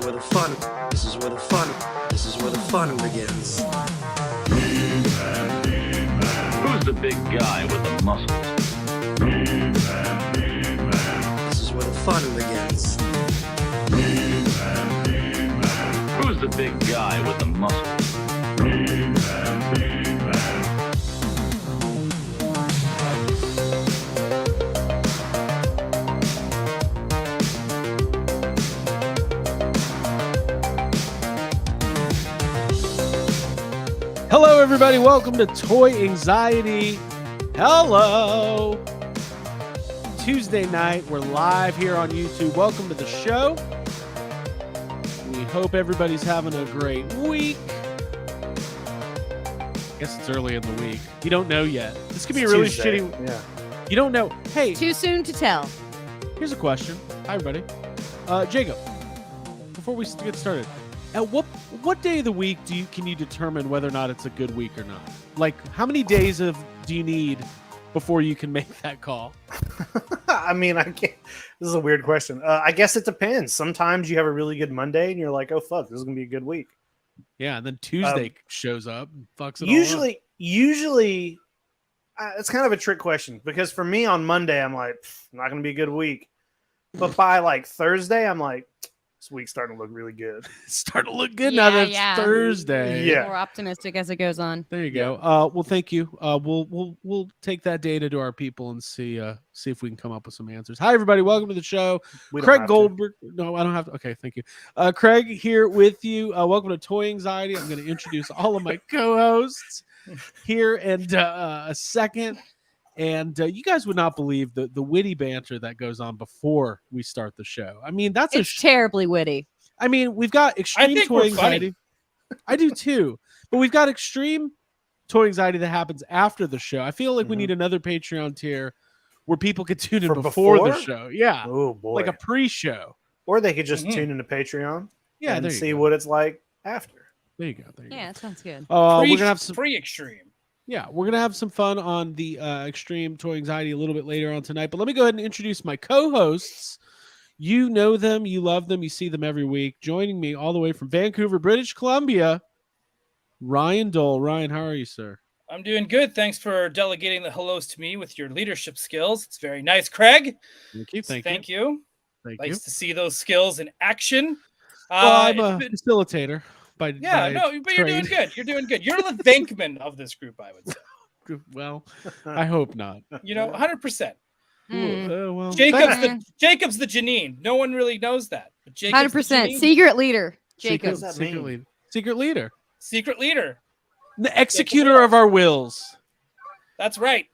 where the fun begins. Who's the big guy with the muscles? This is where the fun begins. Who's the big guy with the muscles? Hello, everybody. Welcome to Toy Anxiety. Hello. Tuesday night. We're live here on YouTube. Welcome to the show. We hope everybody's having a great week. I guess it's early in the week. You don't know yet. This could be a really Tuesday. shitty. Yeah. You don't know. Hey, Too soon to tell. here's a question. Hi, everybody. Jacob, before we get started, at what day of the week can you determine whether or not it's a good week or not? Like, how many days do you need before you can make that call? I mean, I can't. This is a weird question. I guess it depends. Sometimes you have a really good Monday and you're like, oh, fuck, this is going to be a good week. Yeah, and then Tuesday shows up and fucks it Usually, it's kind of a trick question because for me on Monday, I'm like, not going to be a good week. But by like Thursday, I'm like, this week's starting to look really good. It's starting to look good now that it's Yeah. Thursday. Yeah. More optimistic as it goes on. There you go. Well, thank you. We'll take that data to our people and see if we can come up with some answers. Hi, everybody. Welcome to the show. We don't Craig have to. Goldberg. No, I don't have to. Okay, thank you. Craig here with you. Welcome to Toy Anxiety. I'm going to introduce all of my co-hosts here in a second. And you guys would not believe the witty banter that goes on before we start the show. I mean, that's It's terribly witty. I mean, we've got extreme think toy we're anxiety. I do too. But we've got extreme toy anxiety that happens after the show. I feel like we need another Patreon tier where people could tune in For before the before? show. Yeah. Oh, boy. Like a pre-show. Or they could just tune into Patreon Yeah, and there you see go. what it's like after. There you go. There you Yeah, that sounds good. go. We're gonna have some. Pre-extreme. Yeah, we're gonna have some fun on the extreme toy anxiety a little bit later on tonight. But let me go ahead and introduce my co-hosts. You know them, you love them, you see them every week. Joining me all the way from Vancouver, British Columbia, Ryan Dole. Ryan, how are you, sir? I'm doing good. Thanks for delegating the hellos to me with your leadership skills. It's very nice, Craig. Thank you. Thank you. you. Thank Nice you. to see those skills in action. Well, I'm it's a been- facilitator. By yeah, by no, but you're doing trade. good. You're doing good. You're the Venkman of this group, I would say. Well, I hope not. You know, 100%. Well, Jacob's the Janine. No one really knows that. But Jacob's the 100%. Janine, Secret leader. secret, Jacob. that secret mean? leader. Secret leader. secret leader. The executor of our wills. That's right.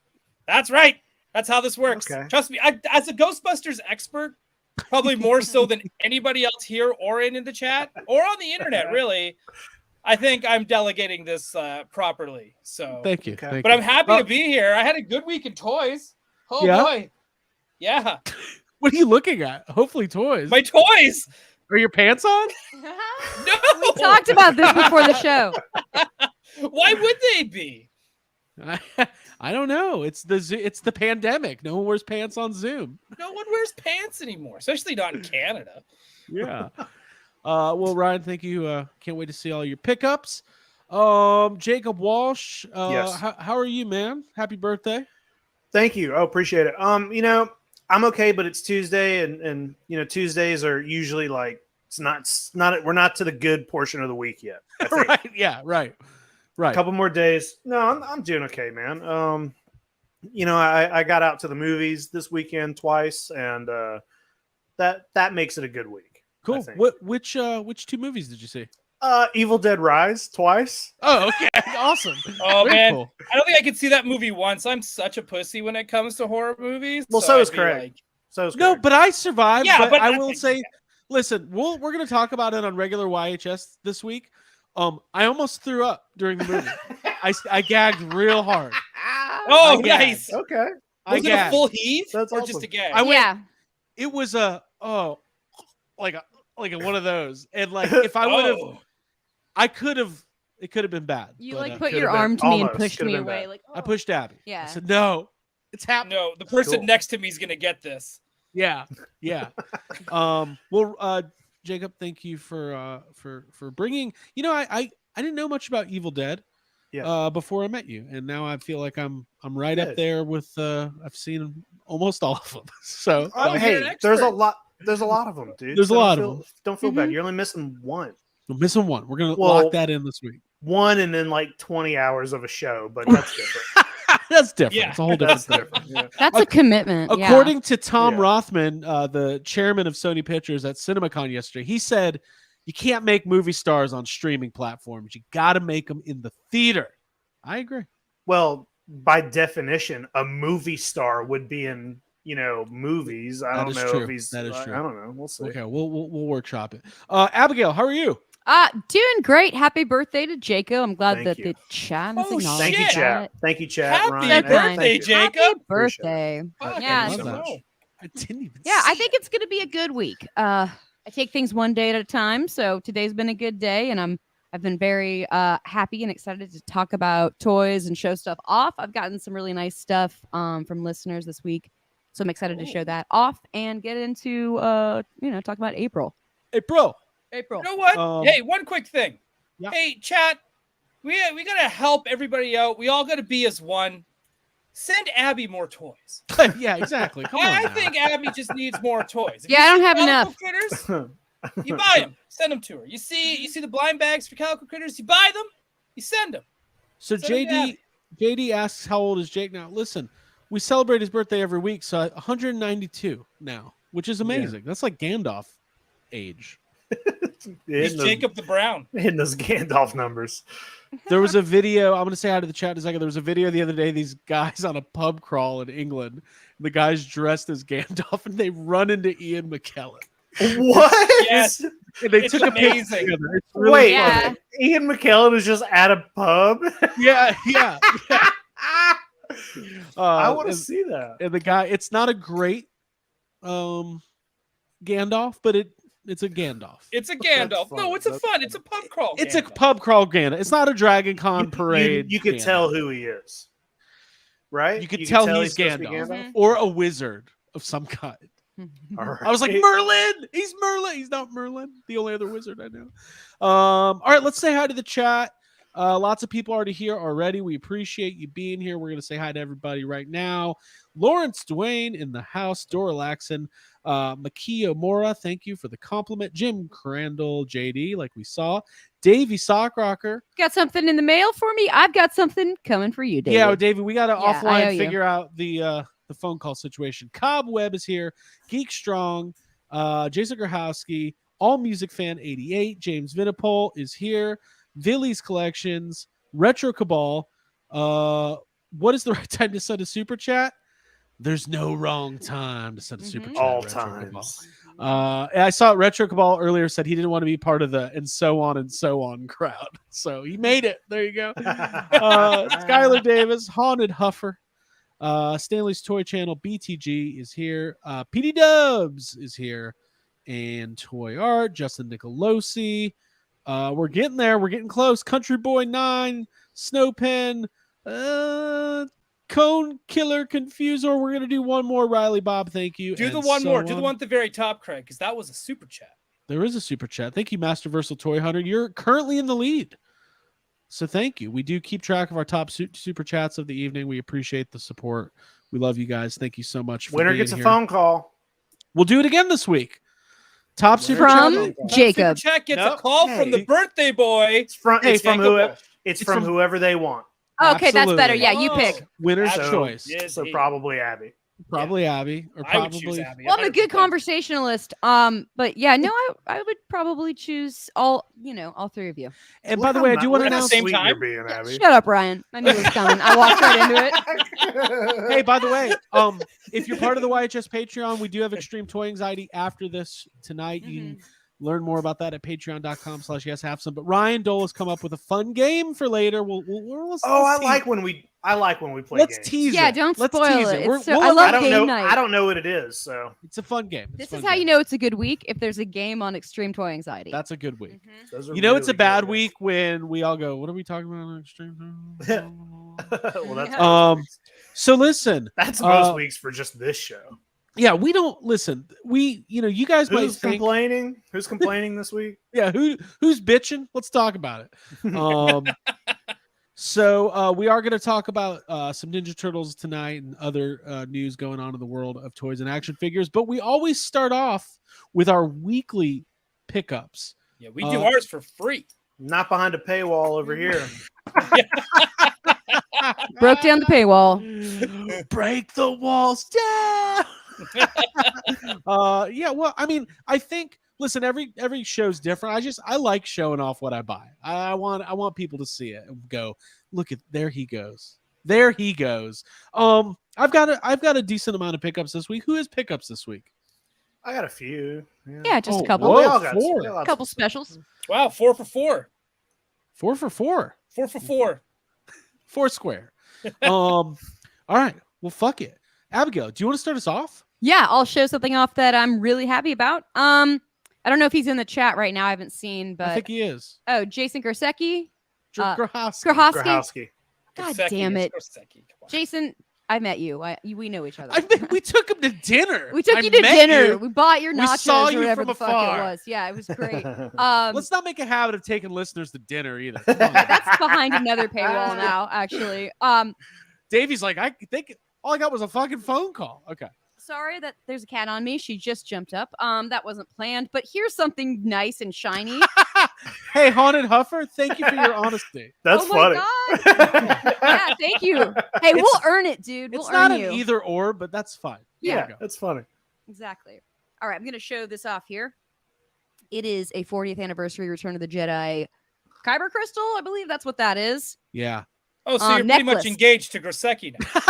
That's right. That's how this works. Okay. Trust me, as a Ghostbusters expert, probably more so than anybody else here or in the chat or on the internet, really, I think I'm delegating this properly. So, Thank you. Okay. Thank but you. I'm happy to be here. I had a good week in toys. Oh Yeah? boy, yeah, What are you looking at? Hopefully toys. my toys. Are your pants on? No, We talked about this before the show. why would they be? I don't know. It's the pandemic. No one wears pants on Zoom. No one wears pants anymore, especially not in Canada. Yeah. Well, Ryan, thank you. Can't wait to see all your pickups. Jacob Walsh. Yes. How are you, man? Happy birthday. Thank you. Oh, appreciate it. You know, I'm okay, but it's Tuesday, and you know, Tuesdays are usually like we're not to the good portion of the week yet. I think. Right. Yeah. Right. Right. A couple more days. No, I'm doing okay, man. You know, I got out to the movies this weekend twice, and that makes it a good week. I Cool. think. Which two movies did you see? Evil Dead Rise twice. Oh, okay. Awesome. Oh Very man, cool. I don't think I could see that movie once. I'm such a pussy when it comes to horror movies. Well, so is I'd be Craig. like, So it's No, but I survived. Yeah, but but I will say, listen, we're going to talk about it on regular YHS this week. I almost threw up during the movie. I gagged real hard. oh, I gagged. nice. okay. I Was it a gagged. full heave That's or awesome. just a gag? I went- Yeah. It was like a one of those, and like if I would have, Oh. I could have. It could have been bad. You but, like could've put your been arm to me and almost. pushed Could've me been away. bad. Like, I oh. pushed Abby. Yeah. I said, "No, it's happening." No, the person Cool. next to me is gonna get this. Yeah, yeah. Well, Jacob, thank you for bringing. You know, I didn't know much about Evil Dead. Yeah. Before I met you, and now I feel like I'm right up Good. there with. I've seen almost all of them. So Oh, Hey, you're an there's a expert. lot. There's a lot of them, dude. There's a So lot don't of feel- them. Don't feel bad. Mhm. You're only missing one. we're missing one. We're gonna Well- lock that in this week. One and then like 20 hours of a show, but that's different. That's different. Yeah. It's a whole different That's thing. different. Yeah. That's a commitment. Yeah. According to Tom Yeah. Rothman, the chairman of Sony Pictures at CinemaCon yesterday, he said you can't make movie stars on streaming platforms. You got to make them in the theater. I agree. Well, by definition, a movie star would be in movies. I That don't is know true. if he's. That is true. I don't know. We'll see. Okay, we'll workshop it. Abigail, how are you? Doing great. Happy birthday to Jacob. I'm glad Thank that you. the chat has Oh, acknowledged Thank you, Shit. chat. that. Thank you, chat. Happy Ryan, That's fine. birthday, thank you. Jacob. Happy Appreciate birthday. Fuck, Yeah, I love don't that. know. I didn't even. Yeah, I see think it's going to be a good week. I take things one day at a time. So today's been a good day, and I've been very happy and excited to talk about toys and show stuff off. I've gotten some really nice stuff from listeners this week, so I'm excited to show that off and get into talk about April. April. April. You know what? Um, Hey, one quick thing. Yeah. Hey, chat. We gotta help everybody out. We all gotta be as one. Send Abby more toys. Yeah, exactly. Come on. I now. think Abby just needs more toys. If Yeah, you I don't see have Calico enough. Critters, you buy them. Send them to her. You see the blind bags for Calico Critters. You buy them. You send them. So Send it JD asks how old is Jake now. Listen, we celebrate his birthday every week, so 192 now, which is amazing. That's like Gandalf age. He's Hitting those, Jacob the Brown. hitting those Gandalf numbers. There was a video. I'm going to say hi to the chat in a second. There was a video the other day. These guys on a pub crawl in England. The guys dressed as Gandalf, and they run into Ian McKellen. What? Yes. And they It's took a picture amazing. together. It's really Wait, Yeah. funny. Ian McKellen is just at a pub. Yeah. I want to and- see that. And the guy, it's not a great Gandalf, but it's a Gandalf. It's a That's Gandalf. fun. No, it's a That's fun. It's a pub crawl. It's a Gandalf. pub crawl Gandalf. It's not a Dragon Con parade. You could Gandalf. tell who he is, right? You could tell he's supposed to be Gandalf or a wizard of some kind. All right. I was like, Merlin. He's Merlin. He's not Merlin. The only other wizard I know. All right, let's say hi to the chat. Lots of people already here already. We appreciate you being here. We're going to say hi to everybody right now. Lawrence Dwayne in the house. Dora Laxon. Makia Mora, thank you for the compliment. Jim Crandall, JD, like we saw. Davey Sockrocker. Got something in the mail for me? I've got something coming for you, David. Yeah, Davey, we got to Yeah, I owe offline you. figure out the phone call situation. Cobweb is here. Geek Strong. Jason Grahowski. All Music Fan 88. James Vinipol is here. Villy's Collections. Retro Cabal. What is the right time to send a super chat? There's no wrong time to send a super Mhm. chat. all Retro Cabal. times. I saw Retro Cabal earlier said he didn't want to be part of the and so on crowd. So he made it. There you go. Skylar Davis, Haunted Huffer, Stanley's Toy Channel, BTG is here. PD Dubs is here. And Toy Art, Justin Nicolosi. We're getting there. We're getting close. Country Boy 9, Snowpen, Cone Killer Confuser. We're going to do one more. Riley Bob, thank you. Do the and one so more. Do the on. one at the very top, Craig, because that was a super chat. There is a super chat. Thank you, Master Versal Toy Hunter. You're currently in the lead. So thank you. We do keep track of our top super chats of the evening. We appreciate the support. We love you guys. Thank you so much for Winner being gets a here. phone call. We'll do it again this week. Top super From chat. Jacob. Super chat gets Nope. a call from the Hey. birthday boy. It's from Hey, it's from Jacob whoever Walsh. it's It's from from- whoever they want. Okay, that's better. Absolutely. Yeah, you Oh. pick. Winner's So- choice. Yes, So he- probably Abby. Probably Abby. Or I would choose probably Abby. Well, I'm a good 100%. conversationalist. But yeah, no, I would probably choose all three of you. And Look by the how way, I ni- do want to look how announce. Same sweet time? you're being, Abby. Shut up, Ryan. I knew it was coming. I walked right into it. Hey, by the way, if you're part of the YHS Patreon, we do have Extreme Toy Anxiety after this tonight. You can learn more about that at patreon.com/yeshafsome. But Ryan Dole has come up with a fun game for later. Let's I tease- like when we play Let's games. tease Yeah, it. don't Let's spoil tease it. We're- It's so- we'll I allow- love I don't game know. night. I don't know what it is. So It's a fun game. It's This a is fun how you game. know it's a good week if there's a game on Extreme Toy Anxiety. That's a good week. those are You know, it's a really bad good. week when we all go, what are we talking about on Extreme? Well, that's So listen, that's uh, most weeks for just this show. Yeah, we don't listen. You guys might Who's think, complaining? Who's complaining this week? yeah, who's bitching? Let's talk about it. So we are going to talk about some Ninja Turtles tonight and other news going on in the world of toys and action figures. But we always start off with our weekly pickups. Yeah, we do ours for free. Not behind a paywall over here. Broke down the paywall. Break the walls down. Yeah, well, I mean, I think listen, every show's different. I like showing off what I buy. I want people to see it and go, look at there he goes. There he goes. I've got a decent amount of pickups this week. Who has pickups this week? I got a few. Yeah, just a couple. Whoa, We all got four. we all got Couple some. specials. Wow, 4 for 4. 4 for 4. 4 for 4. 4 square. All right. Well, fuck it. Abigail, do you want to start us off? Yeah, I'll show something off that I'm really happy about. I don't know if he's in the chat right now. I haven't seen, but I think he is. oh, Jason Grosecki. Grahowski. Grahowski. Grahowski. God Grosecki, damn it, it's Grosecki, come on. Jason. I met you. We know each other. We took him to dinner. We took I you to met dinner. you. We bought your We nachos saw or you whatever from the fuck afar. it was. Yeah, it was great. Let's not make a habit of taking listeners to dinner either. Come on. That's behind another paywall now, actually. Davey's like, I think all I got was a fucking phone call. Okay. Sorry that there's a cat on me. She just jumped up. That wasn't planned, but here's something nice and shiny. Hey, Haunted Huffer, thank you for your honesty. That's oh funny. my God. Yeah, thank you. Hey, we'll earn it, dude. We'll It's not earn an you. either or, but that's fine. There Yeah. you go. That's funny. Exactly. All right, I'm going to show this off here. It is a 40th anniversary Return of the Jedi Kyber crystal. I believe that's what that is. Yeah. Oh, so you're pretty much necklace. engaged to Grosecki now.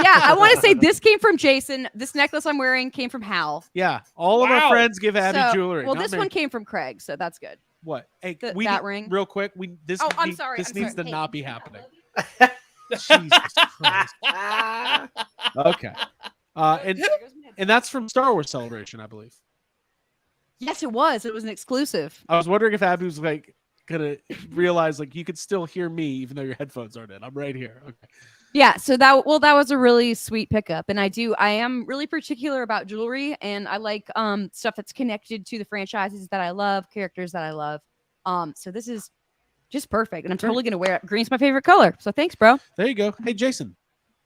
Yeah, I want to say this came from Jason. This necklace I'm wearing came from Hal. Yeah. All of our Wow. friends give Abby So- jewelry. Well, not this me. one came from Craig, so that's good. What? Hey, That need- ring. Real quick. This Oh, I'm need- sorry. This I'm needs sorry. to Hey, not be I happening. love Jesus Christ. Okay. And that's from Star Wars Celebration, I believe. Yes, it was. It was an exclusive. I was wondering if Abby was like gonna realize like you could still hear me even though your headphones aren't in. I'm right here. Okay. Yeah, so that was a really sweet pickup, and I am really particular about jewelry, and I like stuff that's connected to the franchises that I love, characters that I love. So this is just perfect, and I'm totally gonna wear it. Green's my favorite color, so thanks, bro. There you go. Hey Jason,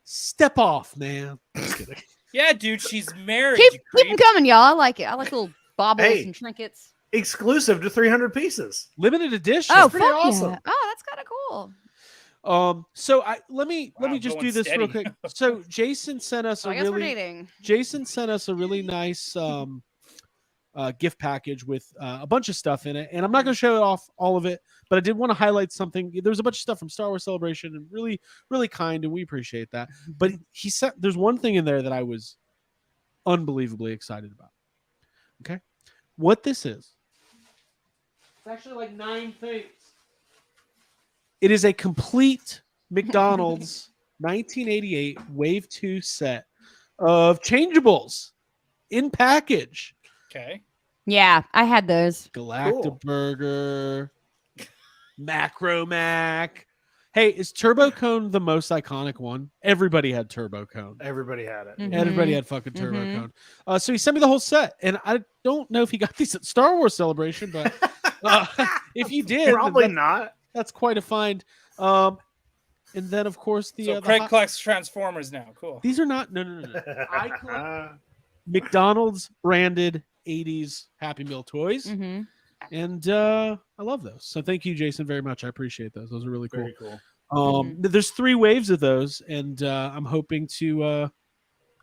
step off, man. Just kidding. Yeah, dude, she's married. Keep you them creep. coming, y'all. I like it. I like little baubles Hey. and trinkets. Exclusive to 300 pieces. Limited edition. Oh, pretty fuck awesome. yeah! Oh, that's kind of cool. So let me Wow, just going do this real steady. quick. So Jason sent us So a I guess we're really dating. nice gift package with a bunch of stuff in it, and I'm not going to show off all of it, but I did want to highlight something. There was a bunch of stuff from Star Wars Celebration, and really, really kind, and we appreciate that. But he said there's one thing in there that I was unbelievably excited about. Okay, what this is? It's actually like 9 things. It is a complete McDonald's 1988 Wave 2 set of changeables in package. Okay. Yeah, I had those. Galactic Cool. Burger, Macro Mac. Hey, is Turbo Cone the most iconic one? Everybody had Turbo Cone. Everybody had it. Mhm. Everybody had fucking Turbo Mhm. Cone. So he sent me the whole set, and I don't know if he got these at Star Wars Celebration, but if you did, then Probably not. that's quite a find. And then of course the So the Craig hot- collects Transformers now. Cool. these are not no. I collect McDonald's branded 80s Happy Meal toys, Mm-hmm. and I love those. So thank you, Jason, very much. I appreciate those. Those are really cool. Very cool. There's 3 waves of those, and I'm hoping to.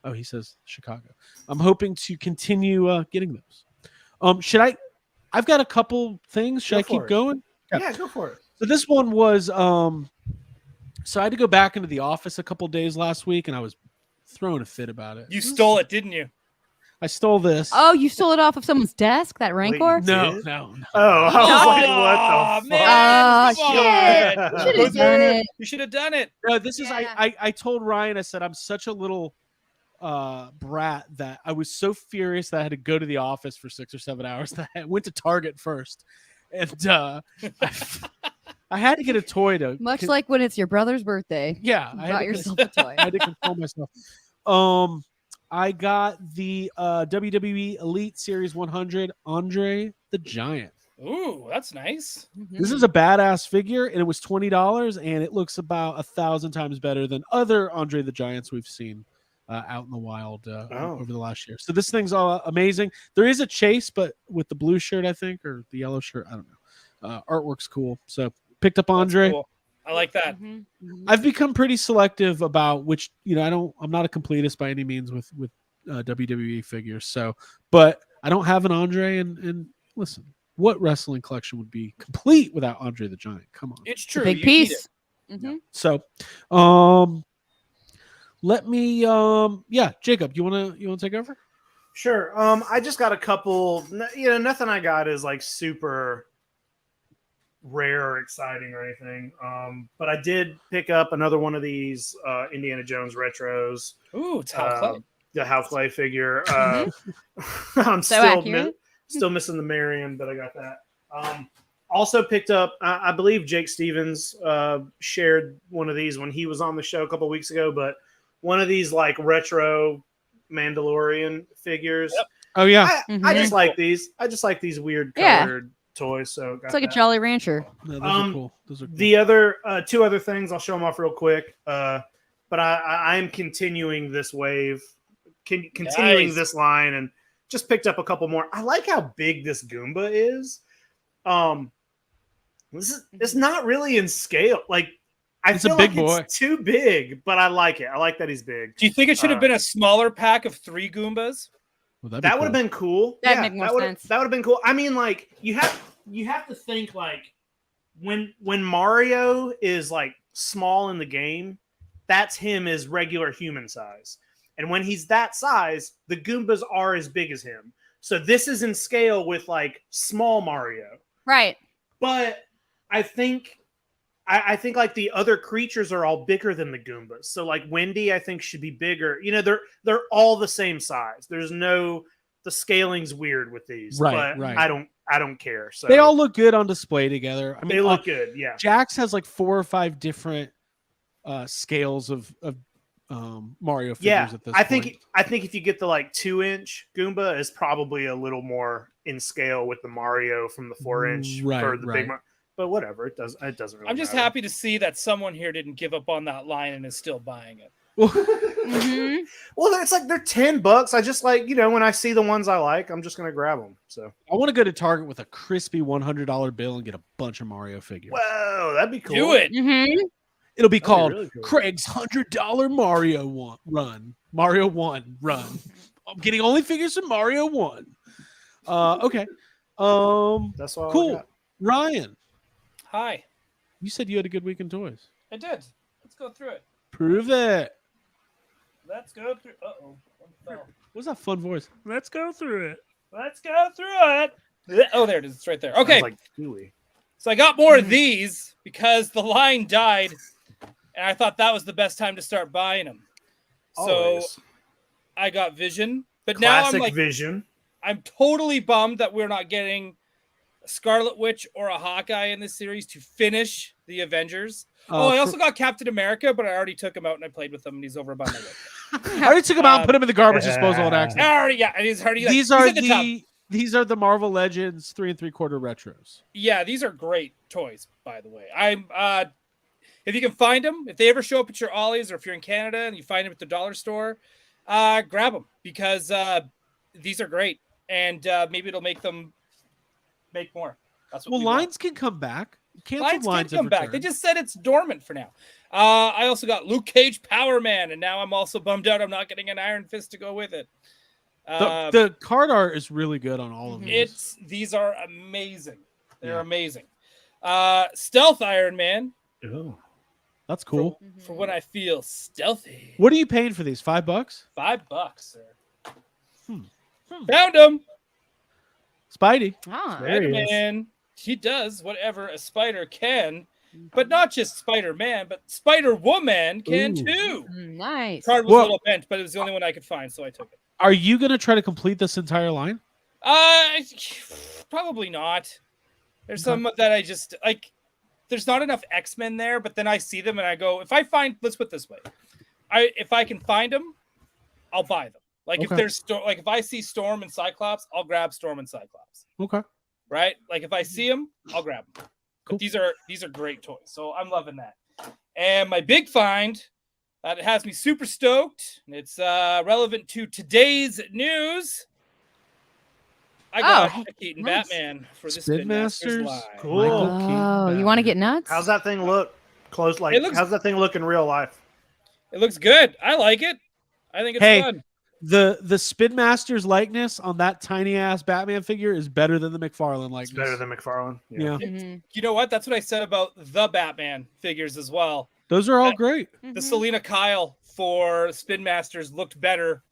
Oh, he says Chicago. I'm hoping to continue getting those. Should I? I've got a couple things. Should Go I keep for it. going? Yeah, go for it. So this one was so I had to go back into the office a couple days last week, and I was throwing a fit about it. You stole it, didn't you? I stole this. Oh, you stole it off of someone's desk? That Rancor? Wait, no, did? no. Oh, I was like, what the man. Oh, Come shit. on. You should have done it. You should have done it. No, this is Yeah. I told Ryan, I said I'm such a little brat that I was so furious that I had to go to the office for 6 or 7 hours that I went to Target first. And I had to get a toy to Much like when it's your brother's birthday. yeah, You I had bought to yourself a toy. I had to control myself. I got the WWE Elite Series 100 Andre the Giant. Ooh, that's nice. This is a badass figure, and it was $20, and it looks about 1,000 times better than other Andre the Giants we've seen out in the wild over the last year. So this thing's all amazing. There is a chase, but with the blue shirt, I think, or the yellow shirt, I don't know. Artwork's cool. So picked up Andre. Cool. I like that. I've become pretty selective about which, I'm not a completist by any means with WWE figures. So, but I don't have an Andre, and listen. What wrestling collection would be complete without Andre the Giant? Come on. It's true. Big You piece. So, let me Jacob, you wanna take over? Sure. I just got a couple. Nothing I got is like super rare or exciting or anything. But I did pick up another one of these Indiana Jones retros. Ooh, it's Hal The House Clay figure. I'm So still accurate. still missing the Marion, but I got that. Also picked up, I believe Jake Stevens shared one of these when he was on the show a couple weeks ago, but one of these like retro Mandalorian figures. Yep. Oh yeah. I just like these. I just like these weird colored toys. So got It's like a that. Jolly Rancher. No, those are cool. Those are cool. The other two other things, I'll show them off real quick. But I am continuing this wave, continuing this line, and just picked up a couple more. I like how big this Goomba is. It's not really in scale. Like I It's a feel big like boy. it's too big, but I like it. I like that he's big. Do you think it should have been a smaller pack of 3 Goombas? Well, that'd be That would cool. have been cool. That'd make more sense. That would have been cool. I mean, like you have to think like when Mario is like small in the game, that's him as regular human size. And when he's that size, the Goombas are as big as him. So this is in scale with like small Mario. Right. But I think like the other creatures are all bigger than the Goombas. So like Wendy, I think should be bigger. They're all the same size. The scaling's weird with these. Right, but right. I don't care. So They all look good on display together. I mean, they look good. Yeah. Jax has like 4 or 5 different scales of Mario figures Yeah. at this I point. think if you get the like 2-inch Goomba is probably a little more in scale with the Mario from the 4-inch Right, or the right. big Mario. But whatever, it doesn't really I'm just matter. happy to see that someone here didn't give up on that line and is still buying it. Mhm. Well, it's like they're $10. I just like, when I see the ones I like, I'm just gonna grab them. So I want to go to Target with a crispy $100 bill and get a bunch of Mario figures. whoa, that'd be cool. Do it. Mhm. It'll be That'd be called really cool. Craig's $100 Mario Run. Mario 1 Run. I'm getting only figures from Mario 1. Okay. That's all I Cool. got. Ryan, Hi. you said you had a good week in toys. I did. Let's go through it. Prove it. Let's go through. Uh-oh. One fell. What's that fun voice? Let's go through it. Let's go through it. Oh, there it is. It's right there. Okay. Sounds like Stewie. So I got more of these because the line died, and I thought that was the best time to start buying them. So Always. I got Vision, but now I'm Classic like, Vision. I'm totally bummed that we're not getting a Scarlet Witch or a Hawkeye in this series to finish the Avengers. I also got Captain America, but I already took him out and I played with him, and he's over by my way. I already took him out and put him in the garbage disposal at accident. I already, yeah, and he's already. Like, These he's are in the tub. these are the Marvel Legends 3 3/4 retros. Yeah, these are great toys, by the way. I'm if you can find them, if they ever show up at your Ollie's or if you're in Canada and you find them at the dollar store, grab them because these are great, and maybe it'll make them make more. That's what Well, we want. lines can come back. Canceled Lines can have come back. They returned. just said it's dormant for now. I also got Luke Cage Power Man, and now I'm also bummed out I'm not getting an Iron Fist to go with it. The card art is really good on all of these. These are amazing. They're Yeah. amazing. Stealth Iron Man Oh. That's cool. for when I feel stealthy. What are you paying for these? $5? $5, sir. Hmm. Found him. Spidey. Ah. There he is. Spider-Man. He does whatever a spider can, but not just Spider-Man, but Spider-Woman can Ooh. too. Nice. Card was Well- a little bent, but it was the only one I could find, so I took it. Are you going to try to complete this entire line? Probably not. There's some that I just like. There's not enough X-Men there, but then I see them and I go, if I find, let's put it this way, if I can find them, I'll buy them. Like if Okay. there's if I see Storm and Cyclops, I'll grab Storm and Cyclops. Okay. Right? Like if I see them, I'll grab them. Cool. But these are great toys, so I'm loving that. And my big find that has me super stoked. And it's relevant to today's news. I got Oh, Keaton nice. Batman for this Spin Spin Masters. Masters Live. Cool. Michael Keaton Oh, you want to Batman. get nuts? How's that thing look? Close, like It looks- how's that thing look in real life? It looks good. I like it. I think it's Hey, fun. The Spin Masters likeness on that tiny ass Batman figure is better than the McFarlane likeness. It's better than McFarlane. Yeah. Mhm. You know what? That's what I said about the Batman figures as well. Those are all great. The Mhm. Selena Kyle for Spin Masters looked better.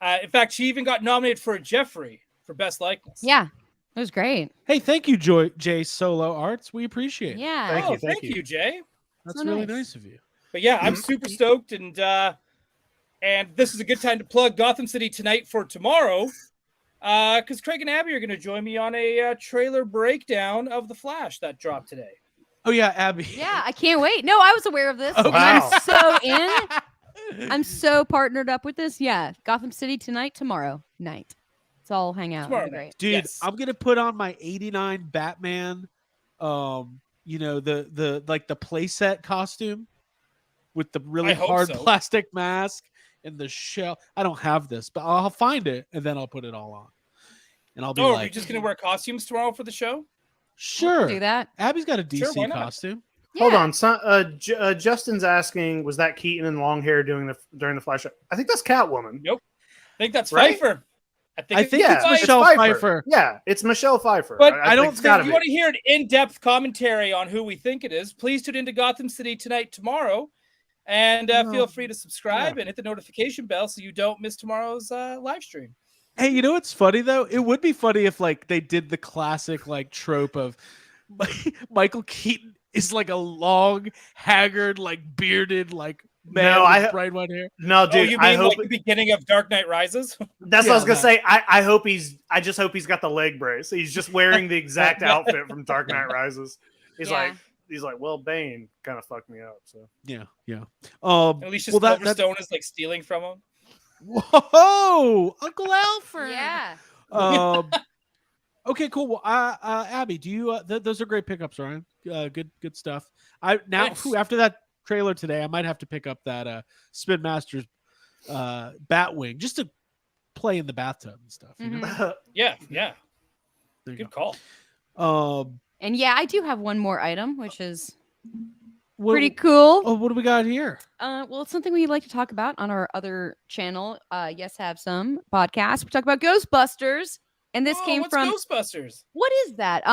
In fact, she even got nominated for a Jeffrey for Best Likeness. Yeah, it was great. Hey, thank you, Jay Solo Arts. We appreciate it. Yeah. Thank Oh, you, thank you, Jay. That's So really nice. nice of you. But yeah, I'm super stoked, and this is a good time to plug Gotham City Tonight for tomorrow, because Craig and Abby are going to join me on a trailer breakdown of The Flash that dropped today. Oh yeah, Abby. Yeah, I can't wait. No, I was aware of this. Oh, and wow. I'm so in. I'm so partnered up with this. Yeah, Gotham City tonight, tomorrow night. Let's all hang out. Tomorrow It'll be night. great. Dude, Yes. I'm gonna put on my '89 Batman, you know, the playset costume with the really I hope hard so. plastic mask and the shell. I don't have this, but I'll find it and then I'll put it all on, and I'll be Oh, are like, we just going to wear costumes tomorrow for the show? sure. Do that. Abby's got a DC Sure, why not? costume. Hold Yeah. on, Justin's asking, was that Keaton in long hair during the Flash? I think that's Catwoman. I think that's Right? Pfeiffer. I think Yeah, it's Michelle Pfeiffer. Yeah, it's Michelle Pfeiffer. But I don't it's gotta If you be. want to hear an in-depth commentary on who we think it is, please tune into Gotham City Tonight tomorrow. And feel free to subscribe and hit the notification bell so you don't miss tomorrow's live stream. Hey, you know what's funny though? It would be funny if like they did the classic like trope of Michael Keaton is like a long, haggard, like bearded, like man No, with bright white hair. No, dude, you I mean hope like the beginning of Dark Knight Rises? that's Yeah, what I was gonna no. say. I hope I just hope he's got the leg brace. He's just wearing the exact outfit from Dark Knight Rises. He's Yeah. like, well, Bane kind of fucked me up. So Yeah. Alicia well, that- Silverstone is like stealing from him. Whoa, Uncle Alfred. Yeah. Okay, cool. Well, Abby, do you? Those are great pickups, Ryan. Good stuff. Thanks. After that trailer today, I might have to pick up that Spin Masters Batwing just to play in the bathtub and stuff. You know? Yeah. There you Good call. go. And yeah, I do have one more item, which is What, pretty cool. Oh, what do we got here? Well, it's something we like to talk about on our other channel. Yes, have some podcast. We talk about Ghostbusters, and this came what's from. Ghostbusters. What is that?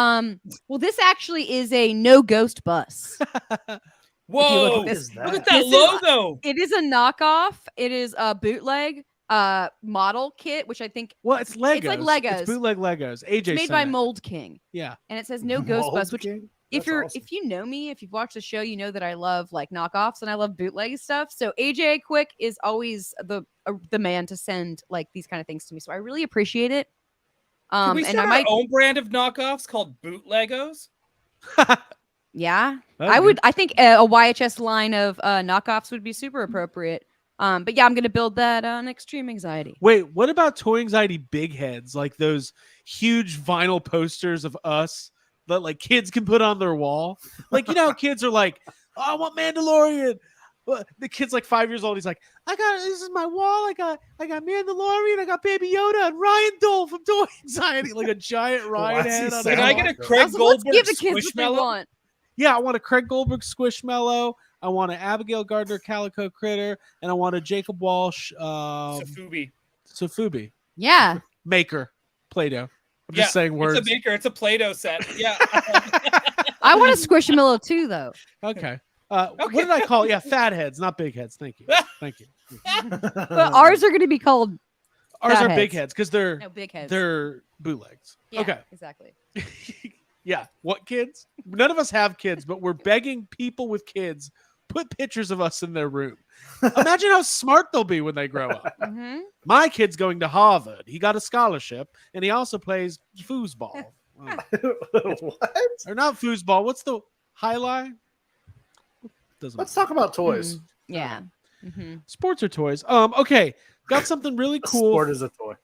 Well, this actually is a no ghost bus. Whoa! what is that? Look at that This is- logo. It is a knockoff. It is a bootleg model kit, which I think Well, it's Legos. It's like Legos. It's bootleg Legos. AJ is made by sent it. Mold King, Yeah. and it says no ghost bus. Which, King? if That's you're awesome. if you know me, if you've watched the show, you know that I love like knockoffs and I love bootleg stuff. So AJ Quick is always the man to send like these kind of things to me. So I really appreciate it. Can we And start I might, our own brand of knockoffs called Bootlegos? yeah, That'd I be- would. I think a YHS line of knockoffs would be super appropriate. But yeah, I'm gonna build that on Extreme Anxiety. Wait, what about Toy Anxiety big heads? Like those huge vinyl posters of us that like kids can put on their wall. Like, you know, how kids are like, oh, I want Mandalorian. Well, the kid's like 5 years old. He's like, this is my wall. I got Mandalorian. I got Baby Yoda and Ryan Dole from Toy Anxiety. Like a giant Ryan Why is he head on saying Can I it. get a like that? Craig Also, let's Goldberg give the kids what they Squishmallow? want. Yeah, I want a Craig Goldberg Squishmallow. I want an Abigail Gardner Calico Critter. And I want a Jacob Walsh Safubi. Sofubi Yeah. Maker Play-Doh. I'm Yeah, just saying words. It's a maker. It's a Play-Doh set. Yeah. I want a Squishmallow too, though. Okay. What did I call it? Yeah, fat heads, not big heads. Thank you. Thank you. But ours are going to be called Ours fat are big heads. heads because they're no big heads. they're bootlegs. Yeah, Okay. exactly. Yeah. What kids? None of us have kids, but we're begging people with kids put pictures of us in their room. Imagine how smart they'll be when they grow up. hmm My kid's going to Harvard. He got a scholarship, and he also plays foosball. What? Or not foosball. What's the highlight? Doesn't Let's talk about toys. Yeah. hmm Sports or toys? Okay. got something really cool. Sport is a toy.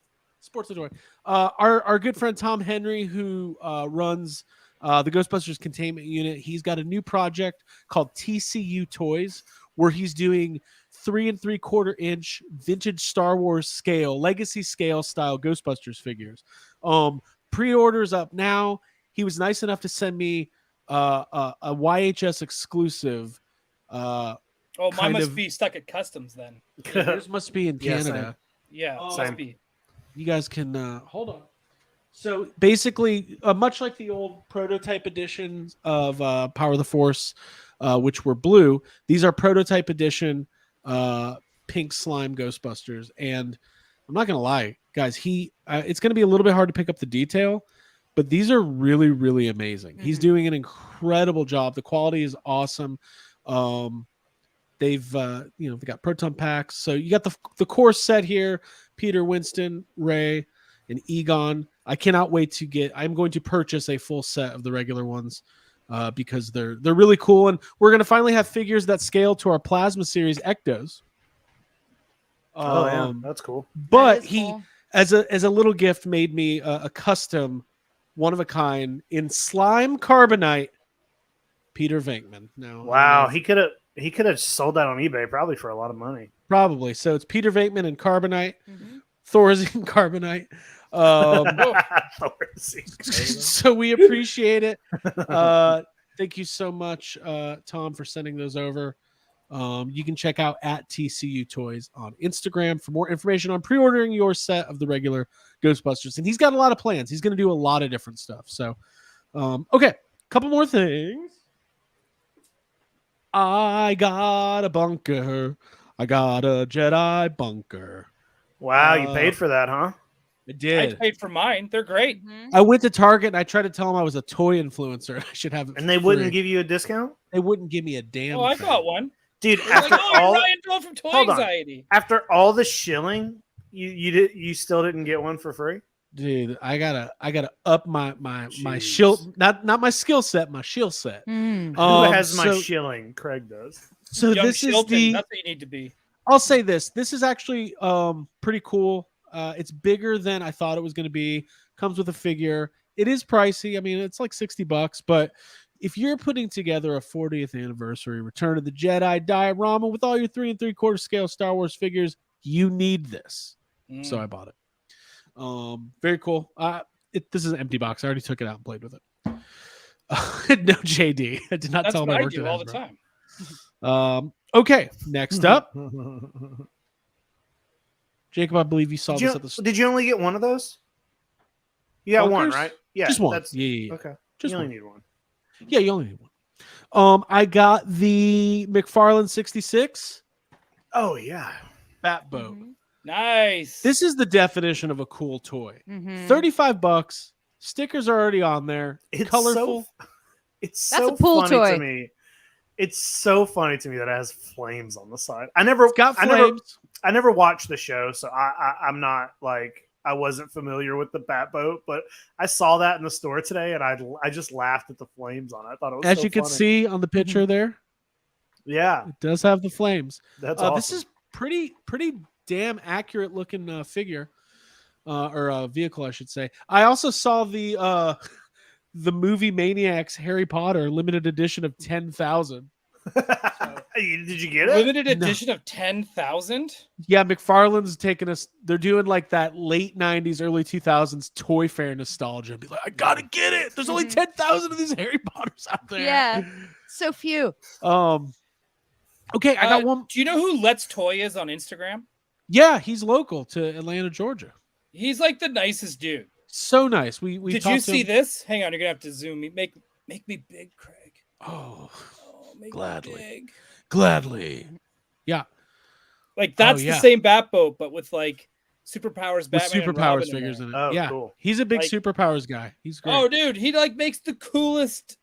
Sports a toy. Our good friend Tom Henry, who runs the Ghostbusters Containment Unit, he's got a new project called TCU Toys, where he's doing 3 3/4 inch vintage Star Wars scale, legacy scale style Ghostbusters figures. Pre-orders up now. He was nice enough to send me a YHS exclusive. Mine must be stuck at customs then. Yours must be in Canada. Yeah, Same. must be. You guys can hold on. So basically, much like the old prototype editions of Power of the Force, which were blue, these are prototype edition pink slime Ghostbusters. And I'm not gonna lie, guys, it's gonna be a little bit hard to pick up the detail, but these are really, really amazing. He's doing an incredible job. The quality is awesome. They've they got proton packs. So you got the core set here: Peter, Winston, Ray, and Egon. I cannot wait to I'm going to purchase a full set of the regular ones because they're really cool, and we're going to finally have figures that scale to our Plasma Series Ectos. That's cool. But That is he, cool. as a little gift, made me a custom, one of a kind in slime carbonite. Peter Venkman. Now, Wow, he could have sold that on eBay probably for a lot of money. probably. So it's Peter Venkman in carbonite. Mhm. Thorazine carbonite. So we appreciate it. Thank you so much, Tom, for sending those over. You can check out at TCU Toys on Instagram for more information on pre-ordering your set of the regular Ghostbusters. And he's got a lot of plans. He's going to do a lot of different stuff. So, okay, couple more things. I got a bunker. I got a Jedi bunker. Wow, you paid for that, huh? I I did. paid for mine. They're great. Mhm. I went to Target and I tried to tell them I was a toy influencer. I should have it. And they for wouldn't free. give you a discount? They wouldn't give me a damn. Oh, I thing. got one. Dude, They're like, after all Ryan Dole from Toy Hold on. Anxiety. after all the shilling, you still didn't get one for free? Dude, I gotta up my Jeez. shield, not my skill set, my shield set. Mm. Who has my so, shilling? Craig does. so Young this Shilton, is that's what you need to be. I'll say this. This is actually pretty cool. It's bigger than I thought it was going to be. Comes with a figure. It is pricey. I mean, it's like $60, but if you're putting together a 40th anniversary Return of the Jedi diorama with all your 3 3/4 scale Star Wars figures, you need this. So I bought it. Very cool. This is an empty box. I already took it out and played with it. No JD. I did not That's tell him what I I worked do at all the Hasbro. time. Okay, next up, Jacob. I believe you saw Did this you, at the did you only get one of those? You got one, Bunkers? right? Yeah, just one. That's, Yeah. okay. Just you one. only need one. Yeah, you only need one. I got the McFarlane 66 Oh yeah. Bat Boat. Mhm. Nice. This is the definition of a cool toy. Mhm. $35. Stickers are already on there. It's Colorful. It's That's so a pool funny toy. to me. It's so funny to me that it has flames on the side. I never It's got I flames. never watched the show, so I'm not like I wasn't familiar with the Bat Boat, but I saw that in the store today, and I just laughed at the flames on it. I thought it was As so you can funny. see on the picture there, Yeah, it does have the flames. that's awesome. This is pretty damn accurate looking figure or vehicle, I should say. I also saw the movie Maniacs Harry Potter limited edition of 10,000. Did you get it? Limited No. edition of 10,000. Yeah, McFarlane's taking us. They're doing like that late 90s, early 2000s toy fair nostalgia. Be like, I gotta get it. There's only Mhm. 10,000 of these Harry Potters out there. Yeah. So few. Okay, I got one. Do you know who Let's Toy is on Instagram? Yeah, he's local to Atlanta, Georgia. He's like the nicest dude. So nice. We Did you talked to see him- this? Hang on, you're gonna have to zoom me. Make me big, Craig. Oh, Oh, make Gladly. me big. gladly. Yeah, Like that's yeah. the same Batboat, but with like superpowers, with Batman and superpowers Robin figures in in there. it. Oh, Yeah, cool. he's a big Like- superpowers guy. He's great. Oh, dude, he like makes the coolest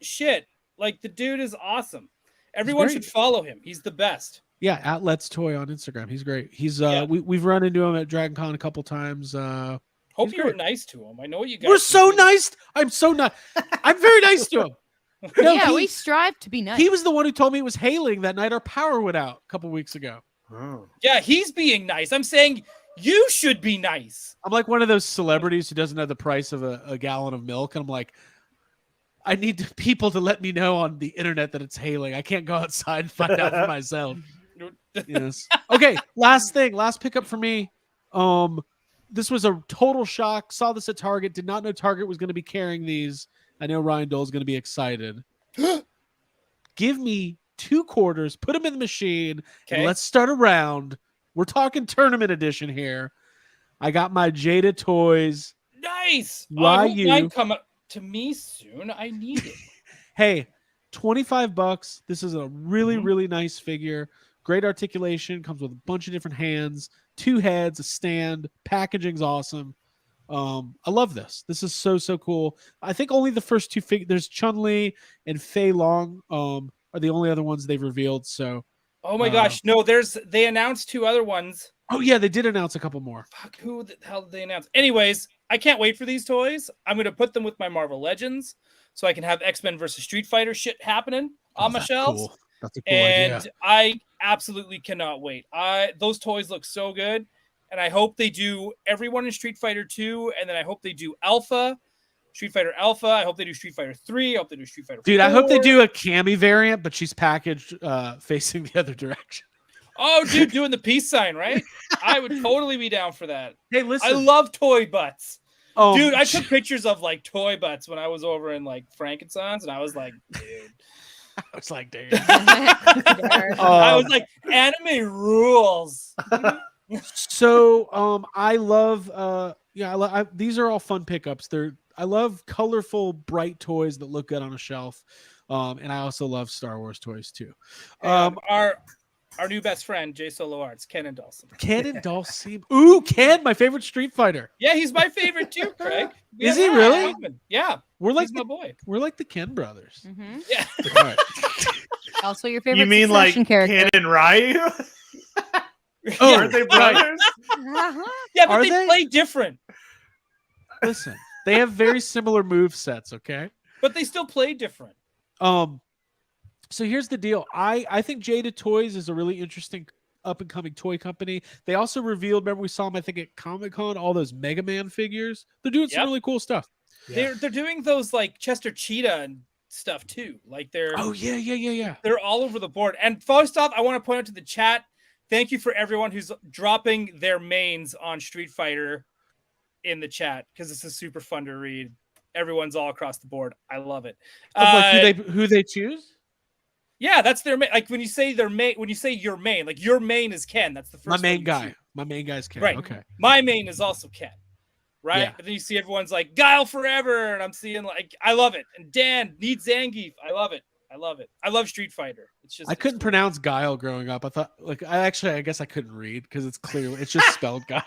shit. Like the dude is awesome. Everyone great. should follow him. He's the best. Yeah, at Let's Toy on Instagram. He's great. He's Yeah. we've run into him at Dragon Con a couple times. Hope He's you were great. nice to him. I know what you guys. We're can so do. nice. I'm so nice. I'm very nice to him. No, Yeah, he, we strive to be nice. he was the one who told me it was hailing that night our power went out a couple weeks ago. Oh. Yeah, he's being nice. I'm saying you should be nice. I'm like one of those celebrities who doesn't know the price of a gallon of milk. And I'm like, I need people to let me know on the internet that it's hailing. I can't go outside and find out for myself. Yes. Okay. Last pickup for me. This was a total shock. Saw this at Target. Did not know Target was going to be carrying these. I know Ryan Dole's going to be excited. Give me 2 quarters, put them in the machine, and let's start a round. We're talking tournament edition here. I got my Jada Toys. Nice. Ryu. Mine come up to me soon. I need it. Hey, $25. This is a really, really nice figure. Great articulation. Comes with a bunch of different hands, 2 heads, a stand. Packaging's awesome. I love this. This is so cool. I think only the first 2 figures. There's Chun-Li and Fei Long are the only other ones they've revealed. So, oh my gosh, no! They announced 2 other ones. Oh yeah, they did announce a couple more. Fuck, who the hell did they announce? Anyways, I can't wait for these toys. I'm gonna put them with my Marvel Legends, so I can have X-Men versus Street Fighter shit happening on my shelves. Cool. That's a cool idea. And I absolutely cannot wait. Those toys look so good. And I hope they do everyone in Street Fighter 2. And then I hope they do Street Fighter Alpha. I hope they do Street Fighter 3. I hope they do Street Fighter 4. Dude, I hope they do a Cammy variant, but she's packaged facing the other direction. Oh, dude, doing the peace sign, right? I would totally be down for that. Hey, listen. I love toy butts. Oh, Dude, I took pictures of like toy butts when I was over in like Frankenstein's, and I was like, dude. I was like, damn. I was like, anime rules. So I love these are all fun pickups. I love colorful, bright toys that look good on a shelf. And I also love Star Wars toys too. Our new best friend, J Solo Arts, Ken and Dawson. Ken and Dawson. Ooh, Ken, my favorite Street Fighter. Yeah, he's my favorite too, Craig. Is he really? Yeah. We're like he's my boy. We're like the Ken brothers. Mm-hmm. Yeah. All right. Also, your favorite. You mean like Succession character? Ken and Ryu? Oh, Aren't they brothers? Yeah, but Are they they? play different. Listen, they have very similar move sets, okay? But they still play different. So here's the deal. I think Jada Toys is a really interesting up and coming toy company. They also revealed, remember we saw them, I think at Comic-Con, all those Mega Man figures. They're doing some really cool stuff. Yeah. They're doing those like Chester Cheetah and stuff too. Like they're They're all over the board. And first off, I want to point out to the chat, thank you for everyone who's dropping their mains on Street Fighter in the chat, because it's a super fun to read. Everyone's all across the board. I love it. Like who they choose? Yeah, that's their main. Like when you say their main, when you say your main, like your main is Ken. That's the first. My main one guy. choose. My main guy's Ken. Right. Okay. My main is also Ken. Right. Yeah. But then you see everyone's like Guile forever, and I'm seeing like I love it. And Dan needs Zangief. I love it. I love it. I love Street Fighter. It's just I couldn't pronounce Guile growing up. I thought I guess I couldn't read because it's just spelled Guile.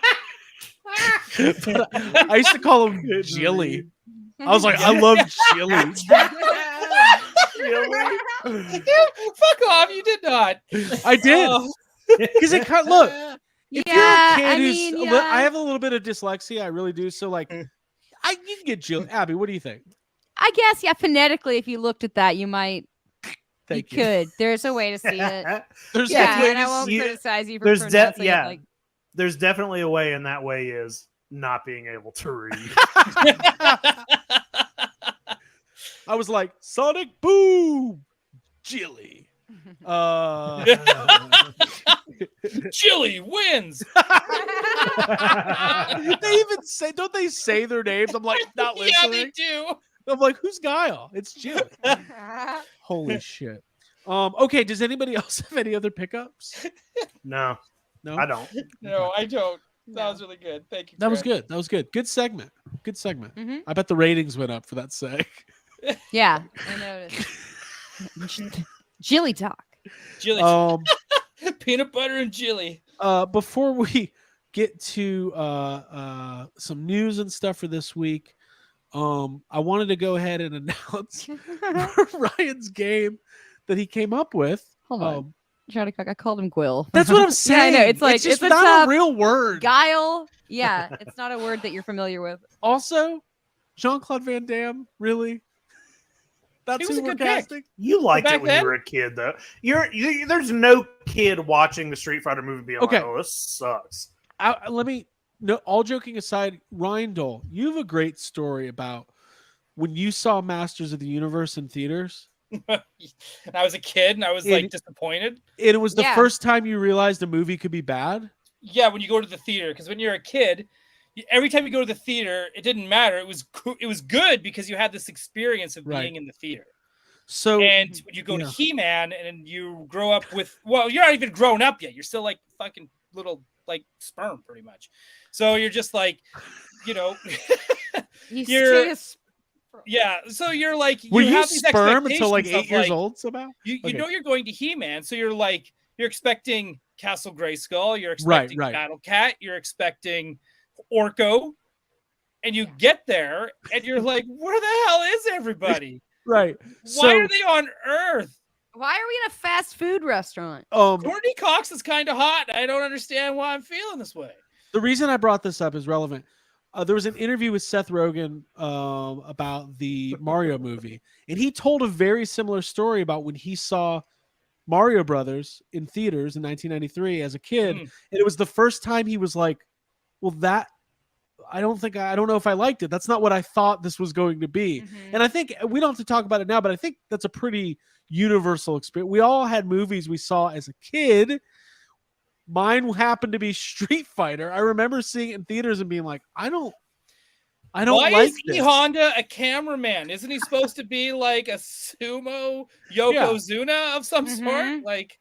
But I used to call him Jilly. I was like, I love Jilly. Fuck off! You did not. I did because it kind look. If you're a kid mean, I have a little bit of dyslexia. I really do. So like, you can get Jill. Abby, what do you think? I guess, yeah, phonetically, if you looked at that, you might. Thank you could. There's a way to see it. There's Yeah, definitely and I won't criticize you for there's pronouncing it yeah. like. There's definitely a way, and that way is not being able to read. I was like, Sonic Boom, Jilly. Chili wins. They even say, don't they say their names? I'm like, not listening. Yeah, they do. I'm like, who's Guile? It's Jilly. Holy shit. Okay, does anybody else have any other pickups? No, No, I don't. No, I don't. That was really good. Thank you. That was Craig. good. That was good. Good segment. Good segment. Mhm. I bet the ratings went up for that seg. Yeah, I noticed. Jilly talk. Chili. Peanut butter and chili. Before we get to some news and stuff for this week, I wanted to go ahead and announce Ryan's game that he came up with. Hold on. I called him Quill. That's what I'm saying. Yeah, I know. It's like just it's not a real word. Guile. Yeah, it's not a word that you're familiar with. Also, Jean-Claude Van Damme, really? That's He was who a we're good pick. casting. You liked Back it when then? you were a kid, though. There's no kid watching the Street Fighter movie being Okay. like, "Oh, this sucks." No, all joking aside, Ryan Dole, you have a great story about when you saw Masters of the Universe in theaters. And I was a kid and I was like disappointed. And it was the Yeah. first time you realized a movie could be bad. Yeah, when you go to the theater, because when you're a kid, every time you go to the theater, it didn't matter. It was good because you had this experience of Right. being in the theater. So And when you go to He-Man and you grow up with, well, you're not even grown up yet. You're still like fucking little like sperm, pretty much. So you're just like, you're yeah. So you're like, were you have these sperm until like expectations 8 of, years old somehow? You Okay. know you're going to He-Man, so you're expecting Castle Grayskull, you're expecting right. Battle Cat, you're expecting Orko, and you get there and you're like, where the hell is everybody? Right. Why are they on Earth? Why are we in a fast food restaurant? Courtney Cox is kind of hot. I don't understand why I'm feeling this way. The reason I brought this up is relevant. There was an interview with Seth Rogen about the Mario movie, and he told a very similar story about when he saw Mario Brothers in theaters in 1993 as a kid, and it was the first time he was like, "Well, I don't know if I liked it. That's not what I thought this was going to be." And I think we don't have to talk about it now, but I think that's a pretty universal experience. We all had movies we saw as a kid. Mine happened to be Street Fighter. I remember seeing it in theaters and being like, I don't Why like is this. E Honda a cameraman? Isn't he supposed to be like a sumo Yokozuna of some sort? Like,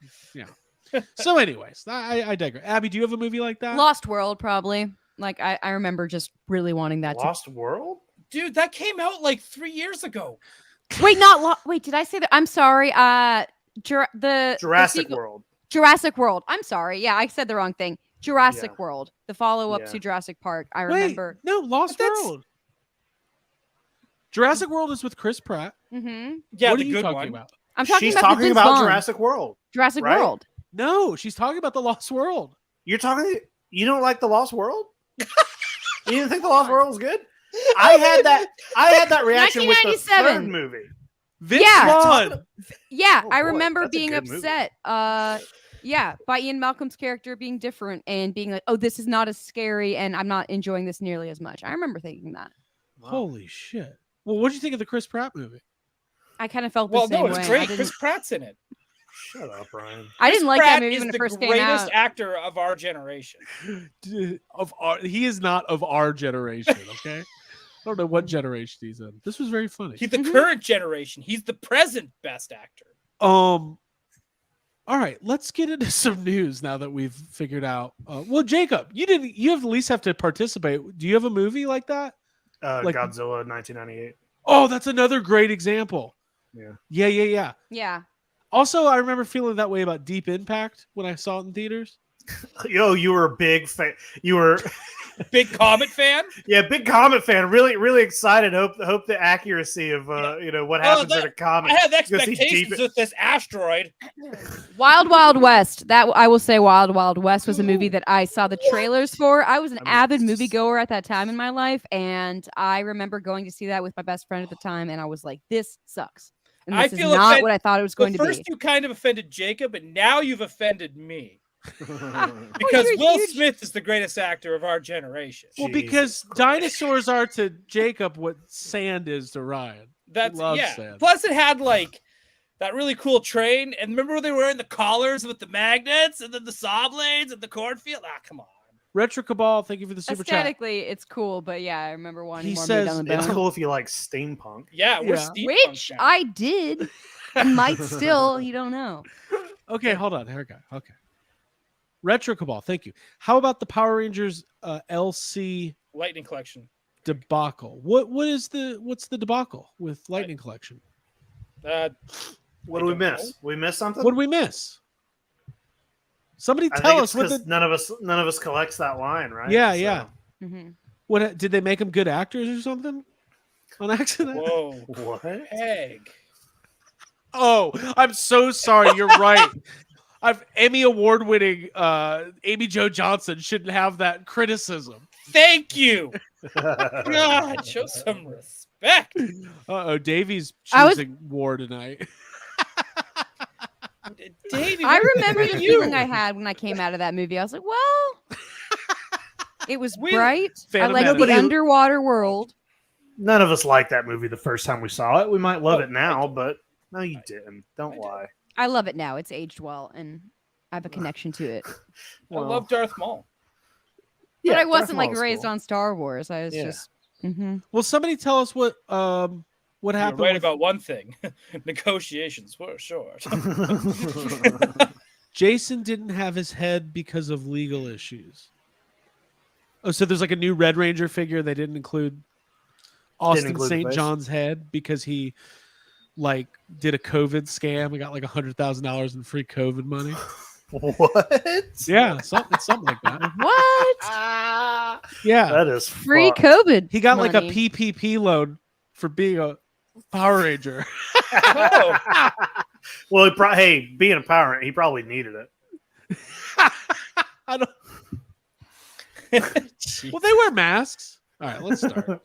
So, anyways, I digress. Abby, do you have a movie like that? Lost World, probably. Like I remember just really wanting that. Lost World? Dude, that came out like 3 years ago. Wait, wait, did I say that? I'm sorry. Jurassic World. Jurassic World. I'm sorry. Yeah, I said the wrong thing. Jurassic World, the follow-up Yeah. to Jurassic Park. I remember. No, Lost World. Jurassic World is with Chris Pratt. Mm-hmm. Yeah, What the are you good talking one. about? I'm talking She's about talking Vince about Vaughn. Jurassic World. Jurassic right? World. No, she's talking about the Lost World. You don't like the Lost World? You didn't think the Lost World was good? I had that reaction with the 1997. third movie. Vince Yeah. Vaughn. Yeah, Oh, I boy, remember that's a being good movie. upset. Yeah, by Ian Malcolm's character being different and being like, "Oh, this is not as scary, and I'm not enjoying this nearly as much." I remember thinking that. Holy shit. Well, what did you think of the Chris Pratt movie? I kind of felt the Well, same no, way. it's I great. didn't, Chris Pratt's in it. Shut up, Ryan. I didn't like that Pratt movie is when it the first came greatest out. actor of our generation. He is not of our generation, okay? I don't know what generation he's in. This was very funny. He's the current generation. He's the present best actor. All right, let's get into some news now that we've figured out. Well, Jacob, you at least have to participate. Do you have a movie like that? Like- Godzilla 1998. Oh, that's another great example. Yeah. Yeah. Also, I remember feeling that way about Deep Impact when I saw it in theaters. Yo, you were a big fan. You were, Big Comet fan? big Comet fan. Really, really excited. Hope the accuracy of what happens in a comet. I have Go see expectations Deep- with this asteroid. Wild Wild West. That I will say, Wild Wild West was a movie that I saw the trailers for. I was an avid moviegoer at that time in my life, and I remember going to see that with my best friend at the time, and I was like, "This sucks." And I this is feel not offended- what I thought it was going to First, be. you kind of offended Jacob, and now you've offended me. Because you're Will huge. Smith is the greatest actor of our generation. Well, Jesus because Christ. dinosaurs are to Jacob what sand is to Ryan. That's loves yeah. sand. Plus, it had like that really cool train. And remember they were wearing the collars with the magnets and then the saw blades and the cornfield? Ah, come on. Retro Cabal, thank you for the super chat. Aesthetically, it's cool, but yeah, I remember wanting He more says meat on the It's bone. cool if you like steampunk. Yeah, we're Yeah. steampunk Which now. I did, and might still. You don't know. Okay, hold on. Here we go. Okay. Retro Cabal, thank you. How about the Power Rangers LC Lightning Collection. debacle? What's the debacle with Lightning Collection? What I do we don't know. miss? We missed something. What did we miss? Somebody I tell think us it's what 'cause the none of us collects that line, right? Yeah, So- yeah. Mm-hmm. what did they make them good actors or something on accident? Whoa. What? Peg. Oh, I'm so sorry. You're right. Emmy award winning Amy Jo Johnson shouldn't have that criticism. Thank you. God, show some respect. expect? Davey's I was- choosing war tonight. Davey, I what remember the the you? feeling I had when I came out of that movie. I was like, well, it was We- bright. I Phantom like Menace. the underwater world. None of us liked that movie the first time we saw it. We might love it now, but no, you didn't. Don't lie. I love it now. It's aged well, and I have a connection to it. I love Darth Maul. But I Darth wasn't like Maul's raised cool. on Star Wars. I was Yeah. just. Mhm. Well, somebody tell us what You're happened. right with- about one thing. Negotiations were short. Jason didn't have his head because of legal issues. Oh, so there's like a new Red Ranger figure. They didn't include Austin include the St. face? John's head because he like did a COVID scam and got like $100,000 in free COVID money. What? Yeah, it's something like that. What? Yeah, That is Free fucked. COVID. he got like a money. PPP loan for being a Power Ranger. Oh, Well, being a Power Ranger, he probably needed it. I don't. Well, they wear masks. All right, let's start.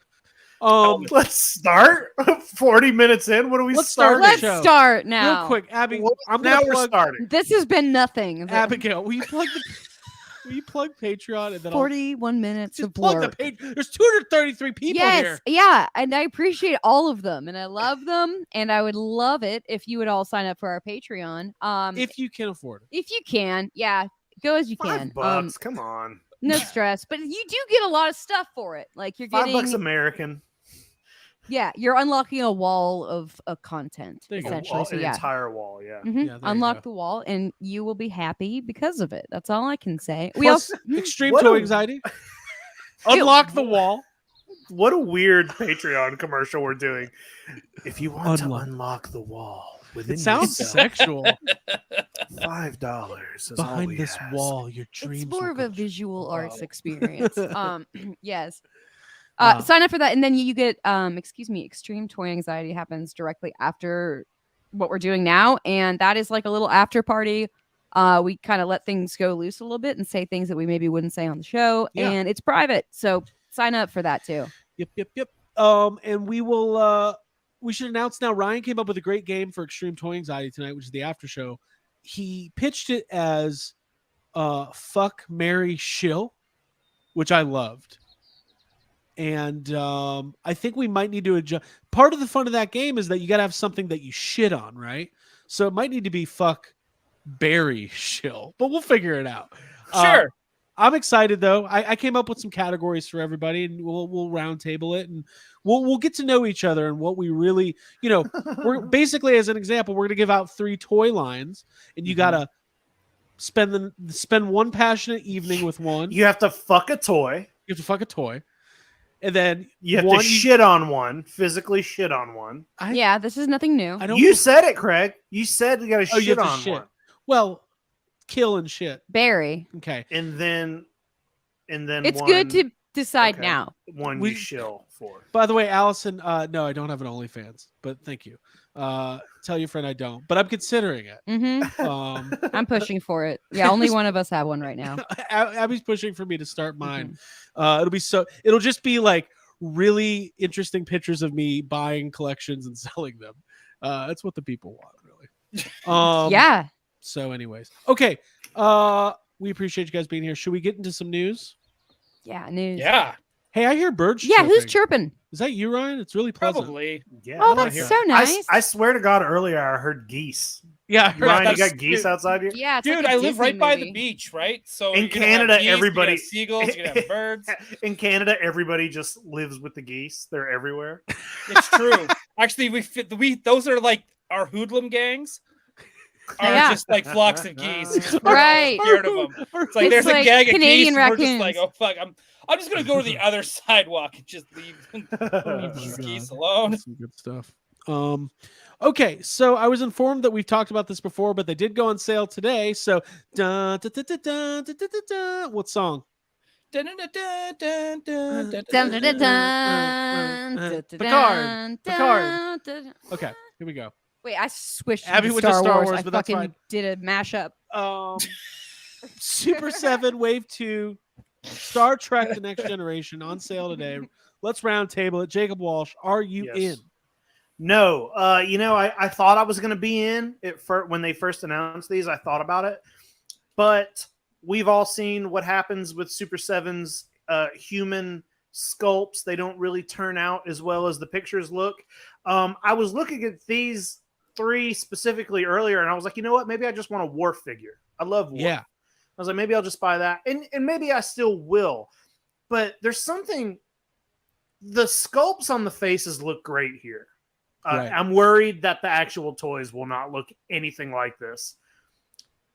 Let's start. 40 minutes in. What do we Let's start? start. Let's show. start now. Real quick, Abby. Well, I'm now gonna we're plug starting. This has been nothing. Abigail. Will you plug Patreon and then 41 minutes just of plug work. the page? There's 233 people Yes, here. yeah, and I appreciate all of them, and I love them, and I would love it if you would all sign up for our Patreon. If you can afford it. If you can, yeah, go as you can. $5. Come on. No stress, but you do get a lot of stuff for it. Like you're getting, $5 American. yeah, you're unlocking a wall of content There you go. essentially. So An yeah. entire wall. Yeah. Mhm. Yeah, there you Unlock go. the wall, and you will be happy because of it. That's all I can say. Plus, extreme What toy a- anxiety. Unlock the wall. What a weird Patreon commercial we're doing. If you want Unlock. to unlock the wall within It sounds yourself, sexual. $5 is all Behind we this ask. wall, your dreams. it's more will of a come true. visual arts Wow. experience. Yes. Wow. Sign up for that, and then you get extreme toy anxiety happens directly after what we're doing now, and that is like a little after party. We kind of let things go loose a little bit and say things that we maybe wouldn't say on the show, Yeah. and it's private, so sign up for that too. Yep. And we will. We should announce now. Ryan came up with a great game for extreme toy anxiety tonight, which is the after show. He pitched it as "fuck, marry, shill," which I loved. And I think we might need to adjust. Part of the fun of that game is that you got to have something that you shit on, right? So it might need to be fuck, berry, shill, but we'll figure it out. sure. I'm excited though. I came up with some categories for everybody, and we'll round table it, and we'll get to know each other and what we really, we're basically, as an example, we're gonna give out 3 toy lines, and you gotta spend one passionate evening with one. You have to fuck a toy. You have to fuck a toy, and then You have one to shit on one. Physically shit on one. Yeah, this is nothing new. I don't. You said it, Craig. You said you got to Oh, you shit have to on shit. one. Well, kill and shit. Barry, Okay. And then it's one, good to decide okay. now. one We- you shill for. By the way, Allison, no, I don't have an OnlyFans, but thank you. Tell your friend I don't, but I'm considering it. I'm pushing for it. Yeah, only one of us have one right now. Abby's pushing for me to start mine. It'll just be like really interesting pictures of me buying collections and selling them. That's what the people want, really. Yeah. So, anyways, okay. We appreciate you guys being here. Should we get into some news? Yeah, news. Yeah, Hey, I hear birds. Yeah, who's chirping. chirping? Is that you, Ryan? It's really pleasant. probably. Yeah. Oh, I that's hear- so nice. I swear to God, earlier I heard geese. Yeah, I heard Ryan, you that's- got geese outside here? Yeah, it's Dude, like a I live Disney right by the movie. beach, right? So In you're gonna have Canada, geese, you're gonna everybody- have seagulls, you're gonna have birds. In Canada, everybody just lives with the geese. They're everywhere. It's true. Actually, those are like our hoodlum gangs. Are Yeah. just like flocks of geese. Just we're Right. scared of them. It's like It's there's like a gang of Canadian geese, and we're just like, raccoons. oh fuck, I'm just gonna go to the other sidewalk and just leave these geese alone. That's some good stuff. Okay, so I was informed that we've talked about this before, but they did go on sale today. So, dun, dun, dun, dun, dun, dun, dun, dun. What song? Dun, dun, dun, dun, dun, Picard. dun, dun. Okay, here we go. Wait, I switched to Abby the went to Star Star Wars. Wars, I but that's fucking fine. did a mashup. Super 7 Wave 2, Star Trek: The Next Generation on sale today. let's round table it. Jacob Walsh, are you Yes. in? No, I thought I was going to be in it when they first announced these. I thought about it, but we've all seen what happens with Super 7's human sculpts. They don't really turn out as well as the pictures look. I was looking at these 3 specifically earlier, and I was like, you know what? Maybe I just want a Worf figure. I love Worf. Yeah. I was like, maybe I'll just buy that, and maybe I still will. But there's something. The sculpts on the faces look great here. Right. I'm worried that the actual toys will not look anything like this.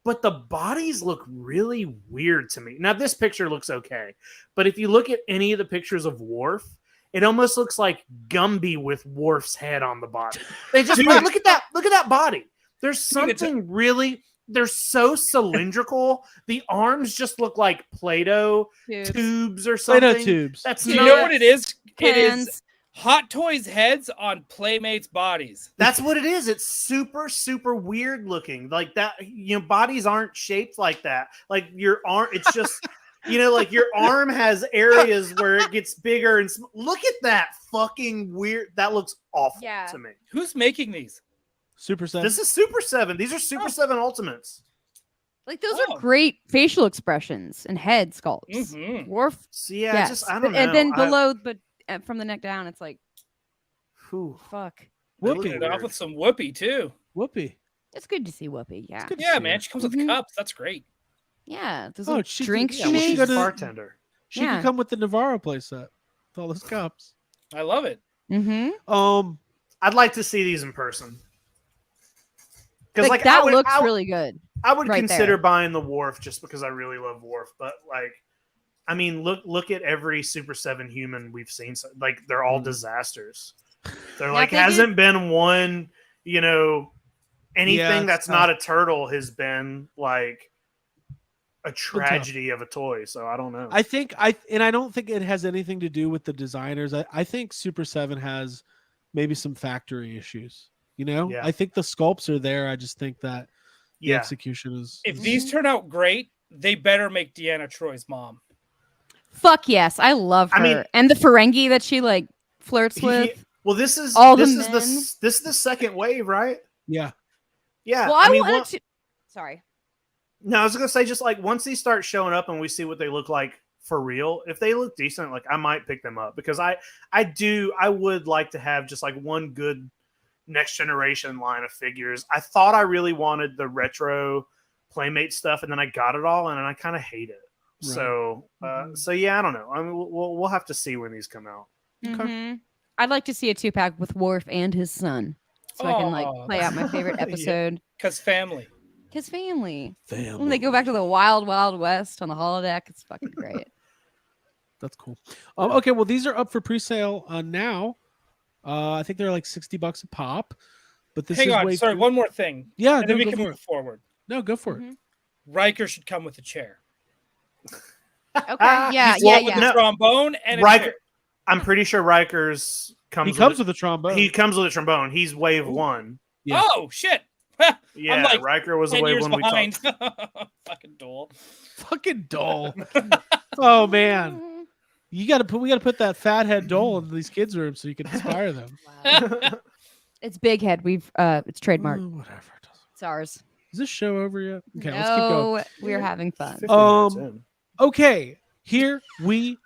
But the bodies look really weird to me. Now, this picture looks okay. But if you look at any of the pictures of Worf, it almost looks like Gumby with Worf's head on the body. They just look at that body. There's something really. They're so cylindrical. The arms just look like Play-Doh tubes or something. Play-Doh tubes. That's You not, know what it is? It Pens. is Hot Toys heads on Playmates bodies. That's what it is. It's super, super weird looking. Like that, bodies aren't shaped like that. Like your arm, it's just, like your arm has areas where it gets bigger. And look at that fucking weird. That looks awful to me. Who's making these? Super 7. This is Super 7. These are Super 7 Ultimates. Like those are great facial expressions and head sculpts. Mhm. Worf. So yeah, Yes. just I don't know. And then below, but from the neck down, it's like, Whew. fuck. Whoopi. It off with some Whoopi too. Whoopi. It's good to see Whoopi. Yeah. good to Yeah, see man, her. she comes with Mhm. cups. That's great. Yeah. Those Oh, little she could- drinks yeah, she well, she makes. got She's a a- bartender. She Yeah. could come with the Navarro playset with all those cups. I love it. Mm-hmm. I'd like to see these in person. Because Like, that looks really good. I would right consider there. buying the Worf just because I really love Worf. But I mean, look at every Super 7 human we've seen. So, they're all disasters. There Now, if they hasn't been one, anything it's that's tough. not a turtle has been like a tragedy of a toy. So I don't know. I think I don't think it has anything to do with the designers. I think Super 7 has maybe some factory issues. Yeah. I think the sculpts are there. I just think that the Yeah. execution is. If these turn out great, they better make Deanna Troy's mom. Fuck yes. I love her. I mean- and the Ferengi that she like flirts with. Well, this is All the this is the second wave, right? Yeah. Yeah. Well, I mean, wanted to. Sorry. No, I was gonna say just once these start showing up and we see what they look like for real, if they look decent, I might pick them up because I would like to have just one good next generation line of figures. I thought I really wanted the retro Playmate stuff, and then I got it all, and I kind of hate it. Right. So yeah, I don't know. I mean, we'll have to see when these come out. Mhm. I'd like to see a 2-pack with Worf and his son, so I can Aw. play out my favorite Yeah. episode. Because family. His family. When Family. they go back to the wild, wild west on the holodeck, it's fucking great. That's cool. Okay, well these are up for pre-sale now. I think they're like $60 a pop. But this Hang is on. way Sorry, too- one more thing. Yeah, And then we go can for move it. forward. No, go for it. Mhm. Riker should come with a chair. Okay. Yeah. Well, Yeah. with Yeah. a trombone and a Riker, chair. I'm pretty sure Riker's He comes with a trombone. he comes with a trombone. He's wave 1. Yeah. Oh shit! Yeah, like Riker was a 10 wave years 1 we behind. talked. Fucking dull. Fucking Dole. Oh man. We gotta put that fathead Dole in these kids' rooms so you can inspire them. Wow. It's Big Head. It's trademark. Whatever. It's ours. Is this show over yet? Okay, let's keep going. No, we're having fun. 50 minutes Um, in. Okay, here we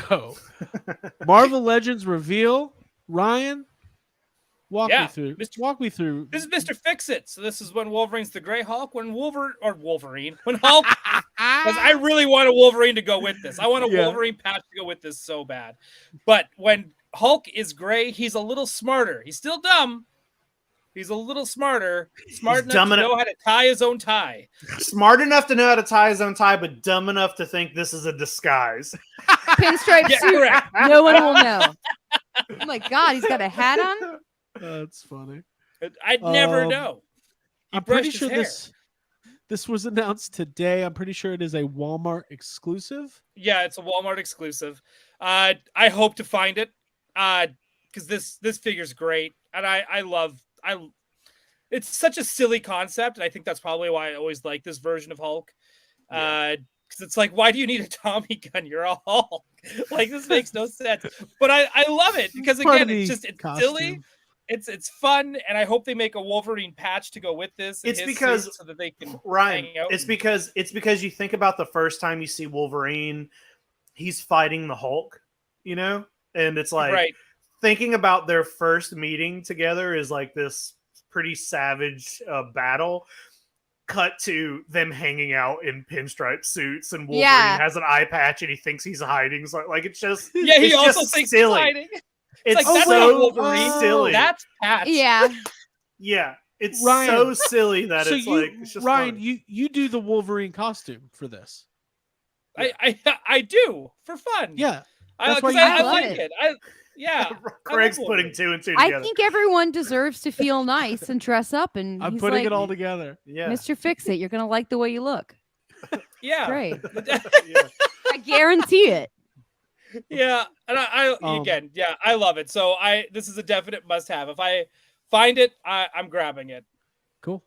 go. Marvel Legends reveal. Ryan, walk Yeah, me through. Mr. Walk me through. This is Mr. Fix It. So this is when Wolverine's the Grey Hulk. When Wolverine. When Hulk. Because I really want a Wolverine to go with this. I want a Yeah. Wolverine patch to go with this so bad. But when Hulk is gray, he's a little smarter. He's still dumb. He's a little smarter. Smart enough dumb to enough- know how to tie his own tie. Smart enough to know how to tie his own tie, but dumb enough to think this is a disguise. Pinstripe Yeah, suit. correct. No one will know. Oh my god, he's got a hat on. That's funny. I'd never Um, know. He I'm pretty brushed his sure hair. this was announced today. I'm pretty sure it is a Walmart exclusive. Yeah, it's a Walmart exclusive. I hope to find it because this figure's great, and it's such a silly concept, and I think that's probably why I always like this version of Hulk. Because it's like, why do you need a Tommy gun? You're a Hulk. Like this makes no sense. But I love it because Part of again, the it's costume. silly. It's fun, and I hope they make a Wolverine patch to go with this. in It's his because- suit so that they can Ryan, hang out. it's because you think about the first time you see Wolverine, he's fighting the Hulk, you know, and it's like right. thinking about their first meeting together is like this pretty savage battle. Cut to them hanging out in pinstripe suits, and Wolverine Yeah. has an eye patch, and he thinks he's hiding. So like, it's just Yeah, he it's also just thinks silly. he's hiding. It's like, that's so not Wolverine. silly. That's Patch. Yeah. Yeah, it's Ryan, so silly that So it's you, like it's just Ryan, funny. you do the Wolverine costume for this. I do for fun. Yeah, I, that's why 'cause you I love like it. it. Yeah. Craig's I love putting Wolverine. 2 and 2 I together. think everyone deserves to feel nice and dress up. And I'm he's putting like, it all together. Yeah, Mr. Fix It, you're gonna like the way you look. Yeah. Great. yeah. I guarantee it. Yeah, and I Um, again, yeah, I love it. So this is a definite must-have. If I find it, I'm grabbing it. Cool.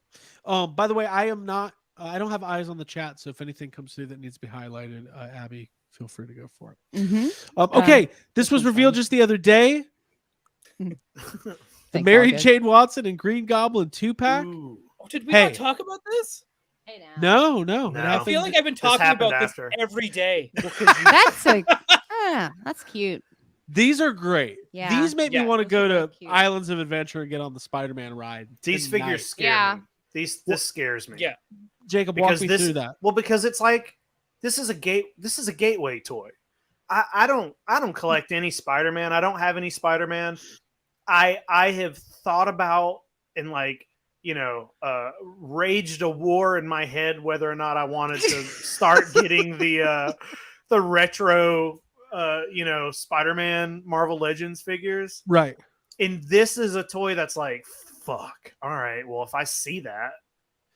By the way, I am not. I don't have eyes on the chat, so if anything comes through that needs to be highlighted, Abby, feel free to go for it. Mm-hmm. Okay, this was one's revealed fine. just the other day. The Mary Jane Watson and Green Goblin 2-pack. Ooh. Oh, did we Hey. not talk about this? Hey now. No, No. it I happened. feel like I've been This talking happened about after. this every day. That's like, that's cute. These are great. Yeah. These make Yeah. me want to Those go are to really cute. Islands of Adventure and get on the Spider-Man ride. These tonight. figures scare Yeah. me. This scares me. Yeah. Jacob, because walk me this through that. well, because it's like this is a gateway toy. I don't collect any Spider-Man. I don't have any Spider-Man. I have thought about and raged a war in my head whether or not I wanted to start getting the retro Spider-Man Marvel Legends figures. Right. And this is a toy that's like, fuck. All right, well, if I see that,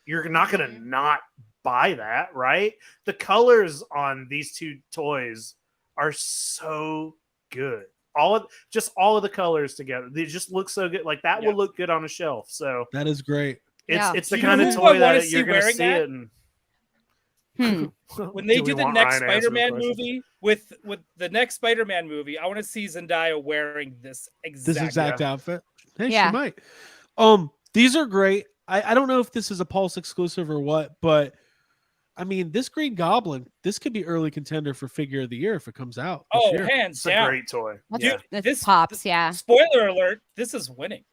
you're not gonna not buy that, right? The colors on these two toys are so good. All of the colors together, they just look so good. Like that will look good on a shelf. So That is great. Yeah. it's the Do you kind know of who I toy wanna that see you're gonna wearing see that? it. And When they Do we do the want next Ryan to answer the Spider-Man question? movie with the next Spider-Man movie, I want to see Zendaya wearing this This exact. exact outfit. Hey, Yeah. she might. These are great. I don't know if this is a Pulse exclusive or what, but I mean, this Green Goblin, this could be early contender for Figure of the Year if it comes out this Oh, year. hands it's a down. great toy. That's, Yeah. that This- pops, yeah. Spoiler alert: this is winning.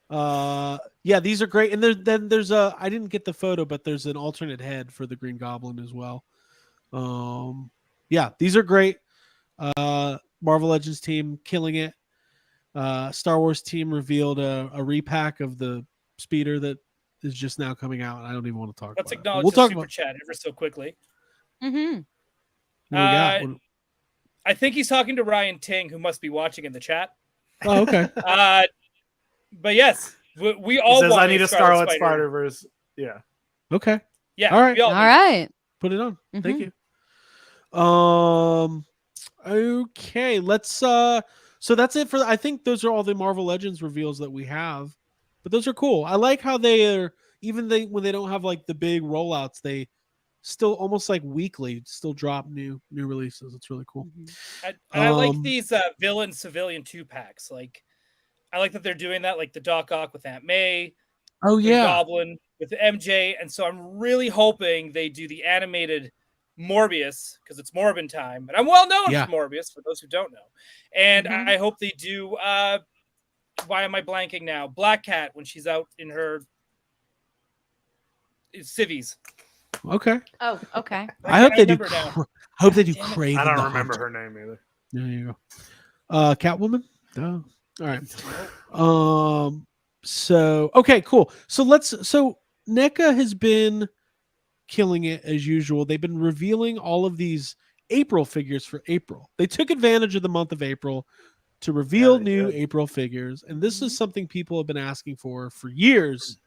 Yeah, these are great. And then there's a, I didn't get the photo, but there's an alternate head for the Green Goblin as well. Yeah, these are great. Marvel Legends team killing it. Star Wars team revealed a repack of the speeder that is just now coming out, and I don't even want to talk Let's about it. acknowledge We'll the talk super about chat ever so quickly. Mm-hmm. what we got. Uh, I think he's talking to Ryan Ting, who must be watching in the chat. Oh, okay. But yes, we He all says want I need a Scarlet Spider-Verse. Yeah. Okay. Yeah, All right. we All do. right. Put it on. Thank Mhm. you. Okay, let's so that's it for I think those are all the Marvel Legends reveals that we have. But those are cool. I like how they are when they don't have like the big rollouts, they still almost like weekly still drop new releases. It's really cool. I like these villain civilian 2-packs. Like I like that they're doing that, like the Doc Ock with Aunt May, Oh the yeah. Goblin with MJ, and so I'm really hoping they do the animated Morbius because it's Morbin time, and I'm well known Yeah. for Morbius for those who don't know. And Mhm. I hope they do. Why am I blanking now? Black Cat when she's out in her civvies. Okay. Oh, okay. I hope they do remember now. I hope they do Damn it. Craven I don't the remember Hunter. her name either. There you go. Catwoman? Oh. All right. So okay, cool. So NECA has been killing it as usual. They've been revealing all of these April figures for April. They took advantage of the month of April to reveal they new did. April figures, and this is something people have been asking for years.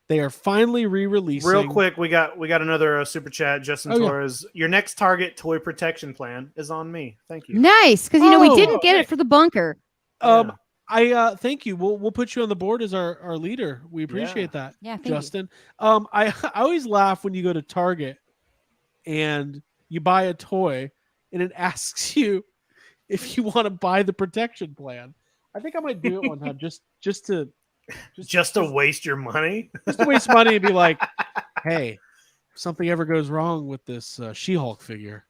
They are finally re-releasing. Real quick, we got another super chat. Justin Oh, yeah. Torres, your next Target toy protection plan is on me. Thank you. Nice, because we didn't get okay. it for the bunker. Yeah. I thank you. We'll put you on the board as our leader. We appreciate that. Yeah, thank Justin. I always laugh when you go to Target and you buy a toy, and it asks you if you want to buy the protection plan. I think I might do it one time just to waste your money. just to waste money and be like, hey, if something ever goes wrong with this She-Hulk figure,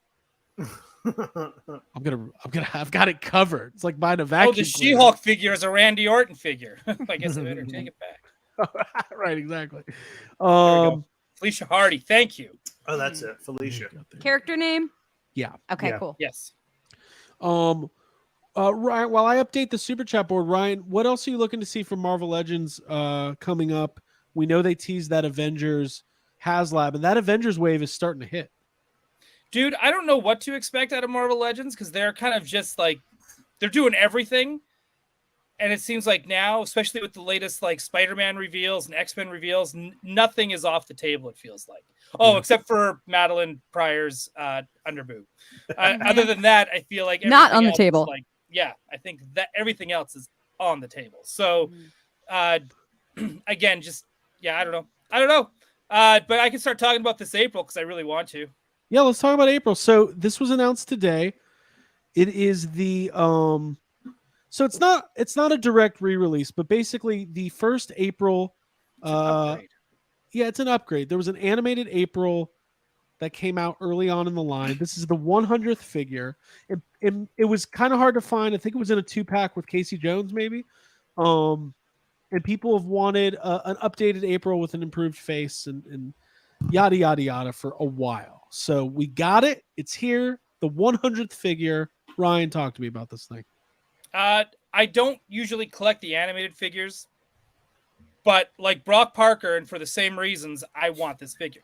I've got it covered. It's like buying a vacuum. Oh, the She-Hulk figure is a Randy Orton figure. I guess I better take it back. Right, exactly. Felicia Hardy, thank you. Oh, that's it, Felicia. Character name? Yeah. Okay, Yeah. cool. Yes. Ryan, while I update the super chat board, Ryan, what else are you looking to see from Marvel Legends coming up? We know they teased that Avengers HasLab, and that Avengers wave is starting to hit. Dude, I don't know what to expect out of Marvel Legends because they're kind of just like they're doing everything. And it seems like now, especially with the latest like Spider-Man reveals and X-Men reveals, nothing is off the table, it feels like. Oh, except for Madeline Pryor's underboob. Other than that, I feel like Not on the else is, table. like, yeah, I think that everything else is on the table. So, again, just I don't know. But I can start talking about this April because I really want to. Yeah, let's talk about April. So this was announced today. It is the so it's not a direct re-release, but basically the first April it's an upgrade. There was an animated April that came out early on in the line. This is the 100th figure. It was kind of hard to find. I think it was in a 2-pack with Casey Jones, maybe. And people have wanted an updated April with an improved face and yada, yada, yada for a while. So we got it. It's here. The 100th figure. Ryan, talk to me about this thing. I don't usually collect the animated figures, but like Brock Parker, and for the same reasons, I want this figure.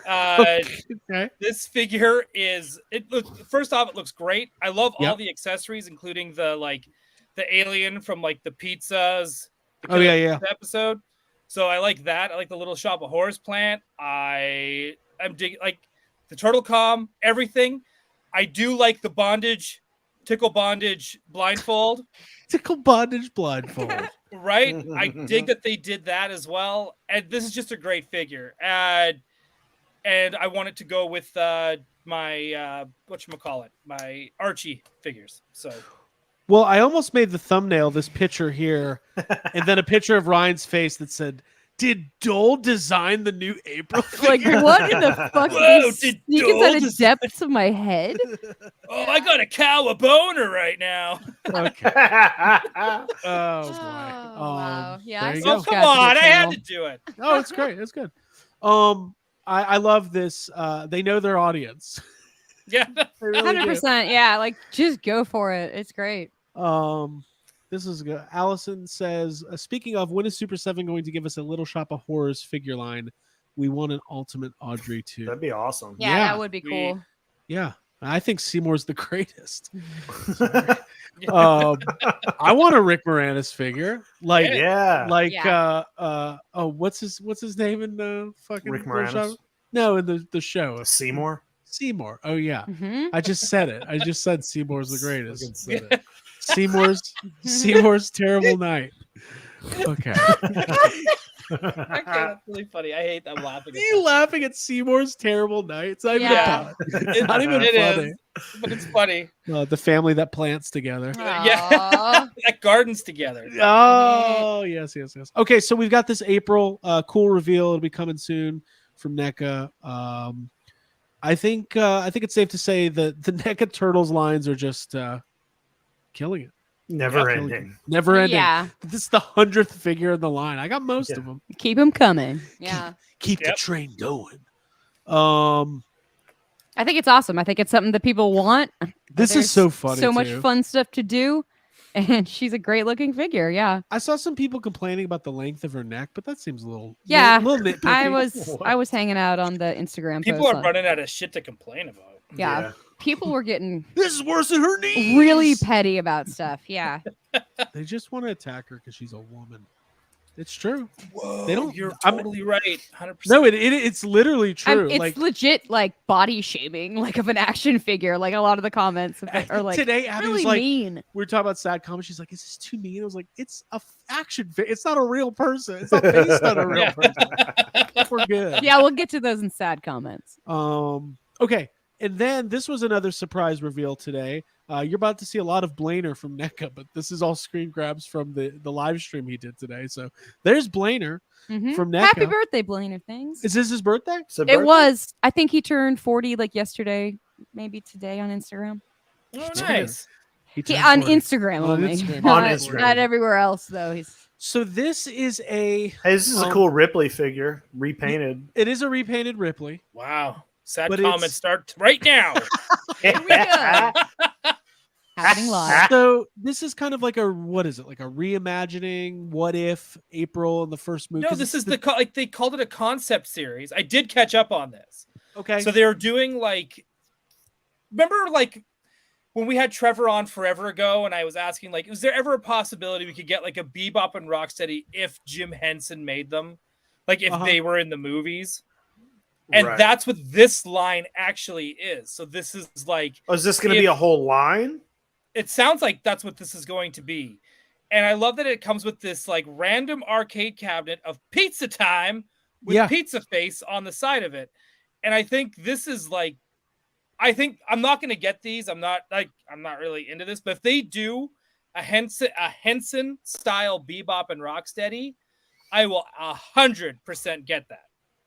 Okay. This figure first off, it looks great. I love all the accessories, including the alien from like the pizzas. The episode. So I like that. I like the little shop of horrors plant. I'm digging like the turtle comm, everything. I do like the tickle bondage blindfold. Tickle bondage blindfold. Right? I dig that they did that as well. And this is just a great figure. And I want it to go with my whatchamacallit, my Archie figures. So well, I almost made the thumbnail this picture here, and then a picture of Ryan's face that said, "Did Dole design the new April?" Like, what in the fuck? Whoa, Sneak inside the depths of my head. Oh, I got a cow a boner right now. Okay. Oh boy. Wow. Yeah. there you Oh, go. come on. I had to do it. Oh, it's great. It's good. I love this. They know their audience. Yeah. They really do. 100%. Yeah. Like, just go for it. It's great. This is good. Allison says, speaking of, when is Super 7 going to give us a Little Shop of Horrors figure line? We want an Ultimate Audrey too. That'd be awesome. Yeah, that would be cool. Yeah. I think Seymour's the greatest. I want a Rick Moranis figure. Like, what's his name in the fucking Rick Little Shop? Moranis? No, in the show. Seymour? Seymour. Oh yeah. Mhm. I just said it. I just said Seymour's the greatest. Seymour's Terrible Night. Okay. Okay, that's really funny. I hate that laughing. Are you laughing at Seymour's Terrible Night? It's not even Yeah. it's not even It funny. is, but it's funny. The family that plants together. Yeah. That gardens together. Oh, yes. Okay, so we've got this April cool reveal. It'll be coming soon from NECA. I think it's safe to say that the NECA Turtles lines are just killing it. Never ending. Never ending. Yeah. This is the 100th figure in the line. I got most of them. Keep them coming. Yeah. Keep the train going. I think it's awesome. I think it's something that people want. This is There's so funny. So much too. fun stuff to do. And she's a great looking figure. Yeah. I saw some people complaining about the length of her neck, but that seems a little nitpicky. I was hanging out on the Instagram. People post are running out of shit to complain about. Yeah. People were getting This is worse than her knees. really petty about stuff. Yeah. They just want to attack her because she's a woman. It's true. Whoa, They don't- You're I'm- totally right. 100%. No, it's literally true. It's like legit like body shaming, like of an action figure. Like a lot of the comments are like today, Abby really was like, mean. we were talking about sad comments. She's like, "Is this too mean?" I was like, "It's a action figure. It's not a real person. It's not based on a real Yeah. person. We're good." Yeah, we'll get to those in sad comments. Okay. And then this was another surprise reveal today. You're about to see a lot of Blainer from NECA, but this is all screen grabs from the live stream he did today. So there's Blainer Mhm. from NECA. Happy birthday, Blainer Things. Is this his birthday? It was. I think he turned 40 like yesterday, maybe today on Instagram. Oh, nice. turned On 40. Instagram On only. Instagram. Not, On Instagram. not everywhere else though. He's So this is a Hey, this is a cool Ripley figure, repainted. it is a repainted Ripley. Wow. Sad But comments it's- start right now. Here we go. Happening live. So this is kind of like a what is it? Like a reimagining what if April in the first movie? No, 'Cause this it's is like they called it a concept series. I did catch up on this. okay. So they were doing like, remember like when we had Trevor on forever ago, and I was asking like, is there ever a possibility we could get like a Bebop and Rocksteady if Jim Henson made them, like if Uh-huh. they were in the movies? And Right. that's what this line actually is. So this is like, Oh, is this going to be a whole line? it sounds like that's what this is going to be. And I love that it comes with this like random arcade cabinet of pizza time with Yeah. pizza face on the side of it. And I think this is like, I think I'm not going to get these. I'm not really into this, but if they do a Henson style Bebop and Rocksteady, I will 100% get that.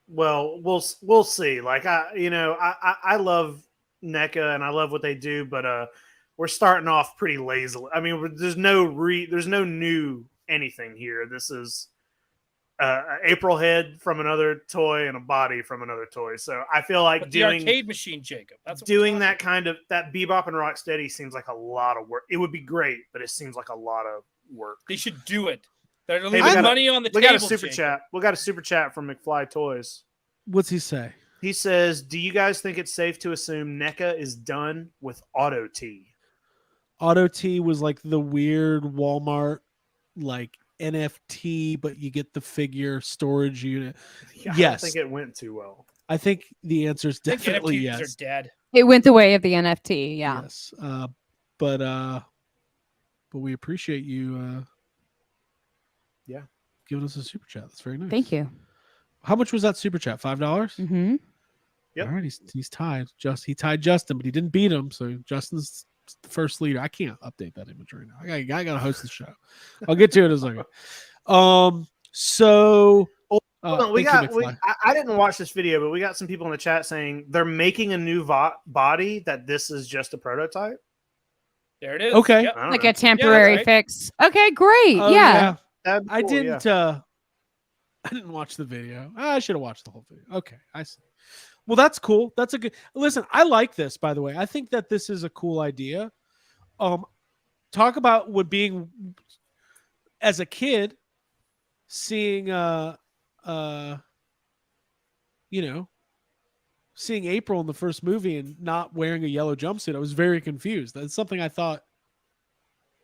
Well, we'll see. Like I love NECA and I love what they do, but we're starting off pretty lazily. I mean, there's no new anything here. This is April head from another toy and a body from another toy. So I feel like But the arcade machine, Jacob. That's what we're doing talking that kind of that Bebop and Rocksteady seems like a lot of work. It would be great, but it seems like a lot of work. They should do it. They're we leaving got a- money on the We table. got a super Jacob. chat. We got a super chat from McFly Toys. What's he say? He says, "Do you guys think it's safe to assume NECA is done with Auto T?" Auto T was like the weird Walmart like NFT, but you get the figure storage unit. Yeah, I Yes. don't think it went too well. I think the answer is I think definitely NFTs yes. are dead. It went the way of the NFT. Yeah. Yes. But we appreciate you Yeah. giving us a super chat. That's very nice. Thank you. How much was that super chat? $5? Mm-hmm. Yep. All right, he's tied. He tied Justin, but he didn't beat him. So Justin's the first leader. I can't update that image right now. I gotta host the show. I'll get to it in a second. So Hold on, we thank you, got. McFly. I didn't watch this video, but we got some people in the chat saying they're making a new body. That this is just a prototype. There it is. Okay. Yep. I don't Like know. a temporary right. fix. Okay, great. Oh, yeah. That'd be I cool, didn't. yeah. I didn't watch the video. I should have watched the whole video. Okay, I see. Well, that's cool. That's a good. Listen, I like this. By the way, I think that this is a cool idea. Talk about what being as a kid, seeing seeing April in the first movie and not wearing a yellow jumpsuit. I was very confused. That's something I thought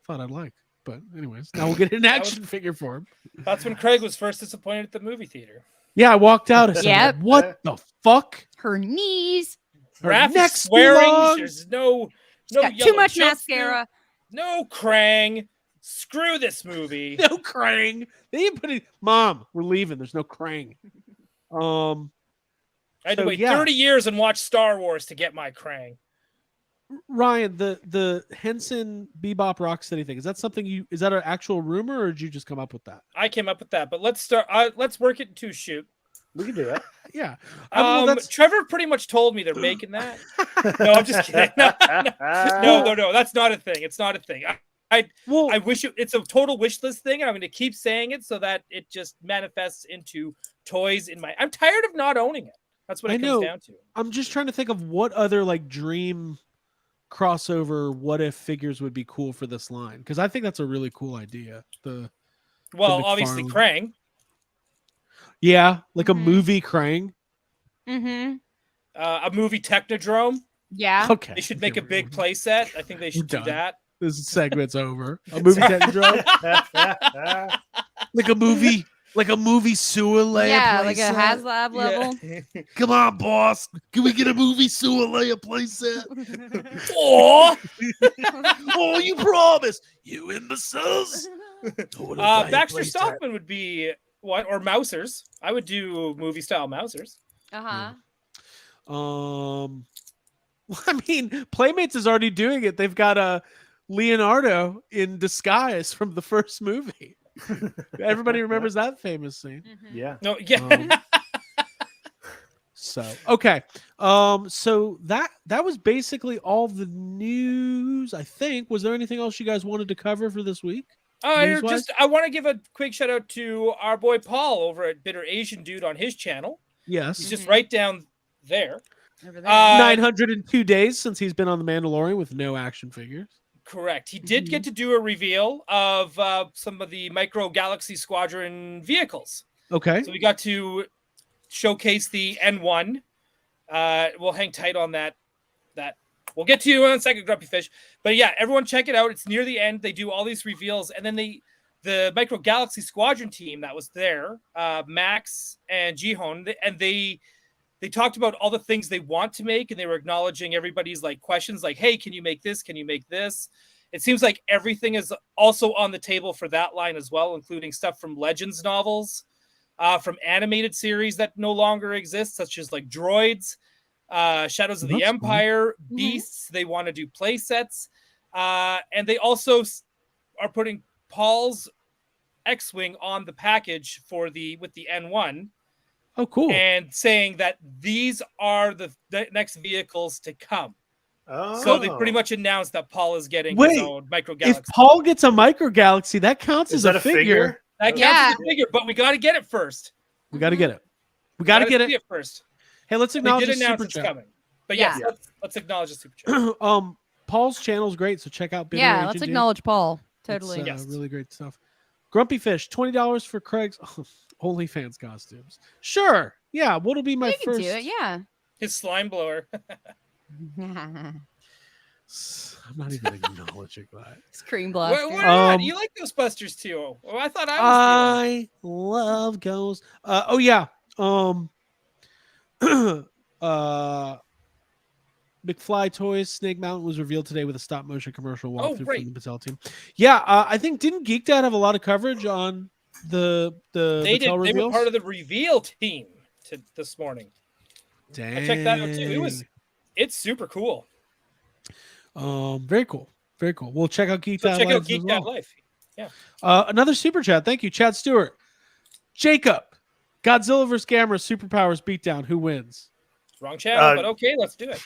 I'd like. But anyways, now we'll get an action figure for him. That's when Craig was first disappointed at the movie theater. Yeah, I walked out. I said, Yep. "What the fuck?" Her knees. Her Raph neck is swearing. belongs. There's no Got yellow too much jumpsuit, mascara. No Krang. Screw this movie. No Krang. They didn't put it. Mom, we're leaving. There's no Krang. I had to So, wait yeah. 30 years and watch Star Wars to get my Krang. Ryan, the Henson Bebop Rocksteady thing, is that something is that an actual rumor or did you just come up with that? I came up with that, but let's start. Let's work it into shoot. We can do that. Yeah. Well, that's Trevor pretty much told me they're making that. No, I'm just kidding. No. That's not a thing. It's not a thing. I wish it's a total wish list thing, and I'm going to keep saying it so that it just manifests into toys in my. I'm tired of not owning it. That's what it comes down to. I'm just trying to think of what other like dream crossover what if figures would be cool for this line, because I think that's a really cool idea. Obviously Krang. Yeah, like a Mhm. movie Krang. Mm-hmm. A movie Technodrome. Yeah. Okay. They should make a big play set. I think they should do done. that. This segment's over. A movie Technodrome. Like a movie Like a movie sewer layer. Yeah, like a playset? HasLab level. Come on, boss. Can we get a movie sewer layer playset? Oh, Oh, you promised. You imbeciles. Baxter Stockman would be one, or Mousers. I would do movie style Mousers. Uh-huh. I mean, Playmates is already doing it. They've got a Leonardo in disguise from the first movie. Everybody remembers that famous scene. Yeah. No, yeah. So okay, so that was basically all the news. I think. Was there anything else you guys wanted to cover for this week? I want to give a quick shout out to our boy Paul over at Bitter Asian Dude on his channel. Yes, He's just right down there. Over there. 902 days since he's been on The Mandalorian with no action figures. Correct. He did get to do a reveal of some of the Micro Galaxy Squadron vehicles. Okay. So we got to showcase the N1. We'll hang tight on that. We'll get to you in a second, Grumpy Fish. But yeah, everyone check it out. It's near the end. They do all these reveals. And then the Micro Galaxy Squadron team that was there, Max and Jihon, and they talked about all the things they want to make, and they were acknowledging everybody's like questions like, hey, can you make this? Can you make this? It seems like everything is also on the table for that line as well, including stuff from Legends novels, from animated series that no longer exist, such as like Droids, Shadows of the Empire, Beasts. They want to do play sets. And they also are putting Paul's X-Wing on the package with the N1. Oh, cool. And saying that these are the next vehicles to come. Oh. So they pretty much announced that Paul is getting his own Micro Galaxy. If Paul gets a Micro Galaxy, that counts Is as that a figure. That counts as a figure, but we got to get it first. We got to get it. We got to get see it first. Hey, let's They acknowledge did the announce super it's chat. coming. But yes, let's acknowledge the super chat. Paul's channel is great, so check out. Bitter Yeah, Agent let's Dude. acknowledge Paul. It's, Totally. really great stuff. Grumpy Fish, $20 for Craig's OnlyFans costumes. Sure. Yeah, what'll be my You can first? do it, yeah. His slime blower. I'm not even acknowledging that. Screen blaster. Why not? You like Ghostbusters too? Oh, I thought I was. I love Ghost. Oh yeah. McFly Toys Snake Mountain was revealed today with a stop motion commercial walkthrough great. from the Patel team. Yeah, I think didn't Geek Dad have a lot of coverage on the They did. Mattel They were reveals? part of the reveal team this morning. Dang. I checked that out too. It's super cool. Very cool. Very cool. We'll check out Geek So Dad check Lives out Geek as Dad well. Life. Yeah. Another super chat. Thank you, Chad Stewart. Jacob, Godzilla vs. Gamera Superpowers beatdown. Who wins? Wrong channel, but okay, let's do it.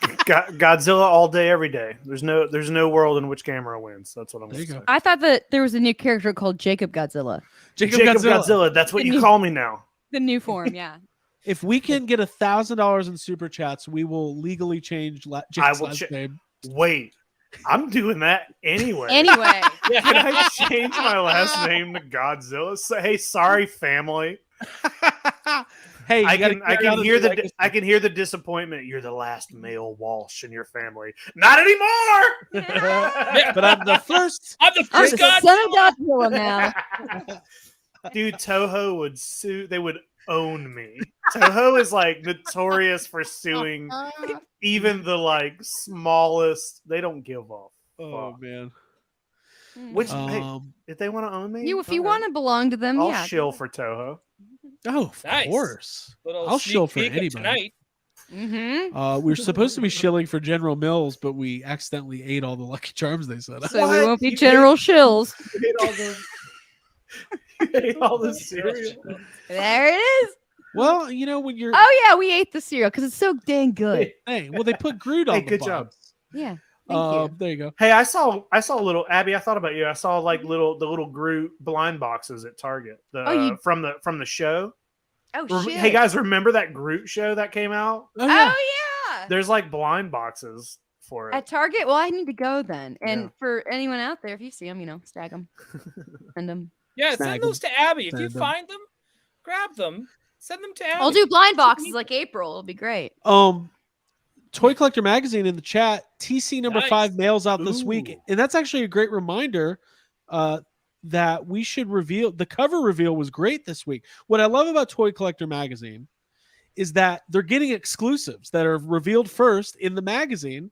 Godzilla all day, every day. There's no world in which Gamera wins. That's what I'm There you going to go. say. I thought that there was a new character called Jacob Godzilla. Jacob Jacob Godzilla. Godzilla. That's what you call me now. The new form, yeah. If we can get $1,000 in super chats, we will legally change Jake's will last name. Wait, I'm doing that anyway. Anyway, Can I change my last name to Godzilla? Hey, sorry, family. Hey, I you gotta can get out of hear the legacy. I can hear the disappointment. You're the last male Walsh in your family. Not anymore. But I'm the first. I'm the I'm first the god. son of Godzilla now. Dude, Toho would sue. They would own me. Toho is like notorious for suing even the like smallest. They don't give up. Oh man. Which hey, if they want to own me, If you go want ahead. to belong to them, I'll yeah. shill for Toho. Oh, of Nice. course. Little I'll sneak shill for peek of anybody. tonight. Mm-hmm. We were supposed to be shilling for General Mills, but we accidentally ate all the Lucky Charms they set up. So we What? won't be You general shills. You ate all the, you ate all the cereal. There it is. Well, you know when you're. Oh yeah, we ate the cereal because it's so dang good. Hey, well they put Groot on Hey, the good box. job. Yeah. Thank you. There you go. Hey, I saw a little Abby. I thought about you. I saw like the little Groot blind boxes at Target. From the show. Oh shit. Hey guys, remember that Groot show that came out? Oh, yeah. Oh yeah. There's like blind boxes for it. At Target. Well, I need to go then. And Yeah. for anyone out there, if you see them, stag them, send them. Yeah, Snag send those to Abby. If you Send 'em. find them, grab them. Send them to Abby. I'll do blind boxes like April. It'll be great. Toy Collector Magazine in the chat. TC number Nice. 5 mails out this week, Ooh. and that's actually a great reminder. that we should reveal. The cover reveal was great this week. What I love about Toy Collector Magazine is that they're getting exclusives that are revealed first in the magazine.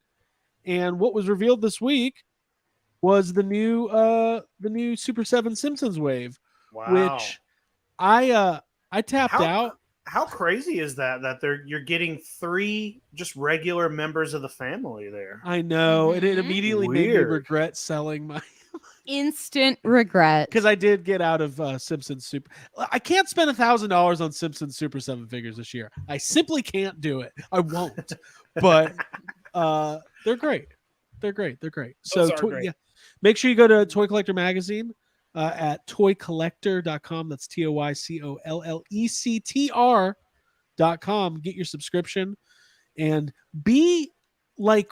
And what was revealed this week was the new Super 7 Simpsons wave, Wow. which I tapped out. How crazy is that you're getting 3 just regular members of the family there? I know, and it Mhm. immediately made me Weird. regret selling my Instant regret. because I did get out of Simpsons Super. I can't spend $1,000 on Simpsons Super 7 figures this year. I simply can't do it. I won't. But they're great. They're great. They're great. Those So are great. yeah, make sure you go to Toy Collector Magazine at toycollector.com. That's TOYCOLLECTR.com. Get your subscription and be like,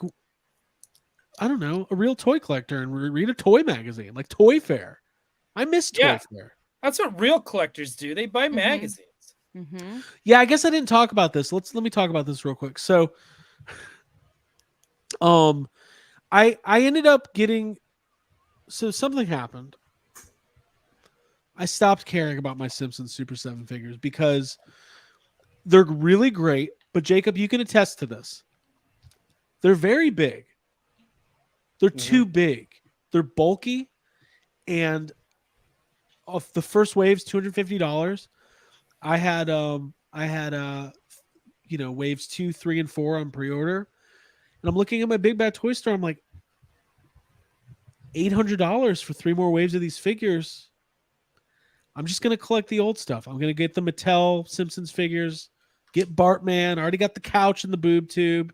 I don't know, a real toy collector and read a toy magazine like Toy Fair. I miss Toy Yeah. Fair. That's what real collectors do. They buy magazines. Mm-hmm. Yeah, I guess I didn't talk about this. Let me talk about this real quick. So, I ended up getting. So something happened. I stopped caring about my Simpsons Super 7 figures because they're really great. But Jacob, you can attest to this. They're very big. They're too big. They're bulky, and of the first wave's $250. I had waves 2, 3, and 4 on pre-order, and I'm looking at my Big Bad Toy Store. I'm like, $800 for 3 more waves of these figures. I'm just gonna collect the old stuff. I'm gonna get the Mattel Simpsons figures, get Bartman. I already got the couch and the boob tube.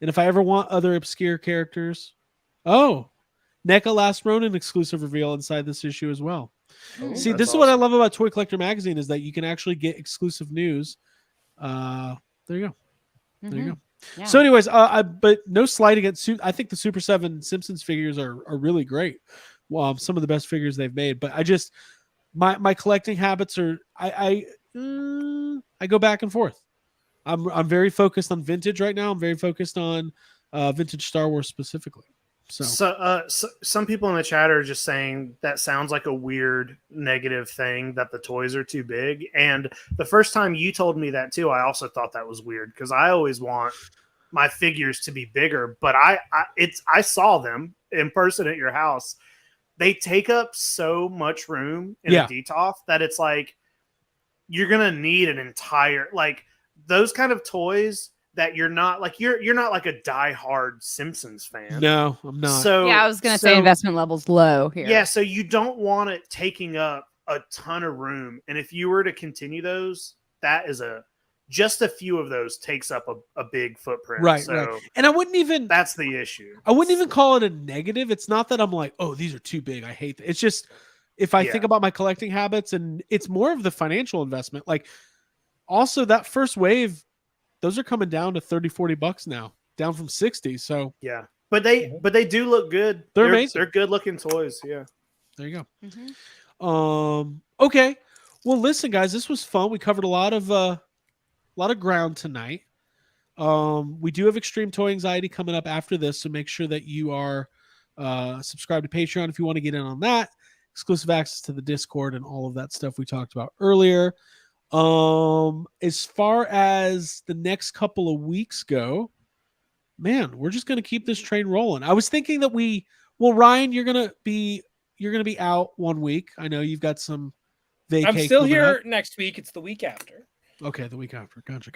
And if I ever want other obscure characters, NECA Last Ronin exclusive reveal inside this issue as well. Oh, See, that's this is what I awesome. love about Toy Collector Magazine is that you can actually get exclusive news. There you go. There you go. Yeah. So, anyways, but no slight against. I think the Super 7 Simpsons figures are really great. Some of the best figures they've made. But I just my collecting habits are I go back and forth. I'm very focused on vintage right now. I'm very focused on vintage Star Wars specifically. So Some people in the chat are just saying that sounds like a weird negative thing that the toys are too big. And the first time you told me that too, I also thought that was weird because I always want my figures to be bigger. But I saw them in person at your house. They take up so much room in a DTOF that it's like you're gonna need an entire those kind of toys. That you're not like you're not like a diehard Simpsons fan. No, I'm not. So Yeah, I was gonna say investment levels low here. Yeah, so you don't want it taking up a ton of room, and if you were to continue those, that is just a few of those takes up a big footprint. Right, so right. And I wouldn't even. That's the issue. I wouldn't even call it a negative. It's not that I'm like, oh, these are too big. I hate that. It's just if I think about my collecting habits, and it's more of the financial investment. Like, also that first wave. Those are coming down to $30-$40 now, down from 60. So yeah, but they do look good. They're amazing. They're good looking toys. Yeah, there you go. Mm-hmm. Okay. Well, listen, guys, this was fun. We covered a lot of ground tonight. We do have Extreme Toy Anxiety coming up after this, so make sure that you are subscribed to Patreon if you want to get in on that. Exclusive access to the Discord and all of that stuff we talked about earlier. As far as the next couple of weeks go, man, we're just going to keep this train rolling. I was thinking that Ryan, you're going to be out 1 week. I know you've got some vacation. I'm still here next week. It's the week after. Okay, the week after. Gotcha.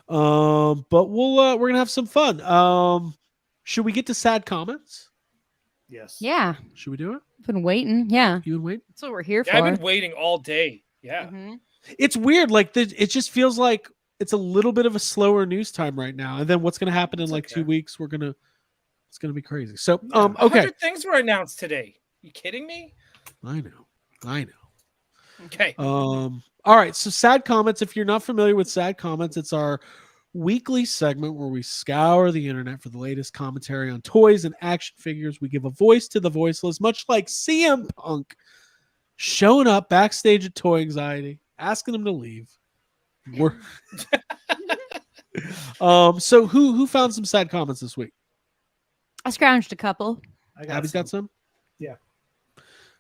But we're going to have some fun. Should we get to sad comments? yes. Yeah. Should we do it? I've been waiting. Yeah. You been waiting? That's what we're here Yeah, for. I've been waiting all day. Yeah. Mhm. It's weird. Like it just feels like it's a little bit of a slower news time right now. And then what's going to happen in like 2 weeks? It's going to be crazy. So, okay. 100 things were announced today. You kidding me? I know. Okay. All right. So sad comments. If you're not familiar with sad comments, it's our weekly segment where we scour the internet for the latest commentary on toys and action figures. We give a voice to the voiceless, much like CM Punk showing up backstage at Toy Anxiety, asking him to leave. So who found some sad comments this week? I scrounged a couple. Abby's got some? Yeah.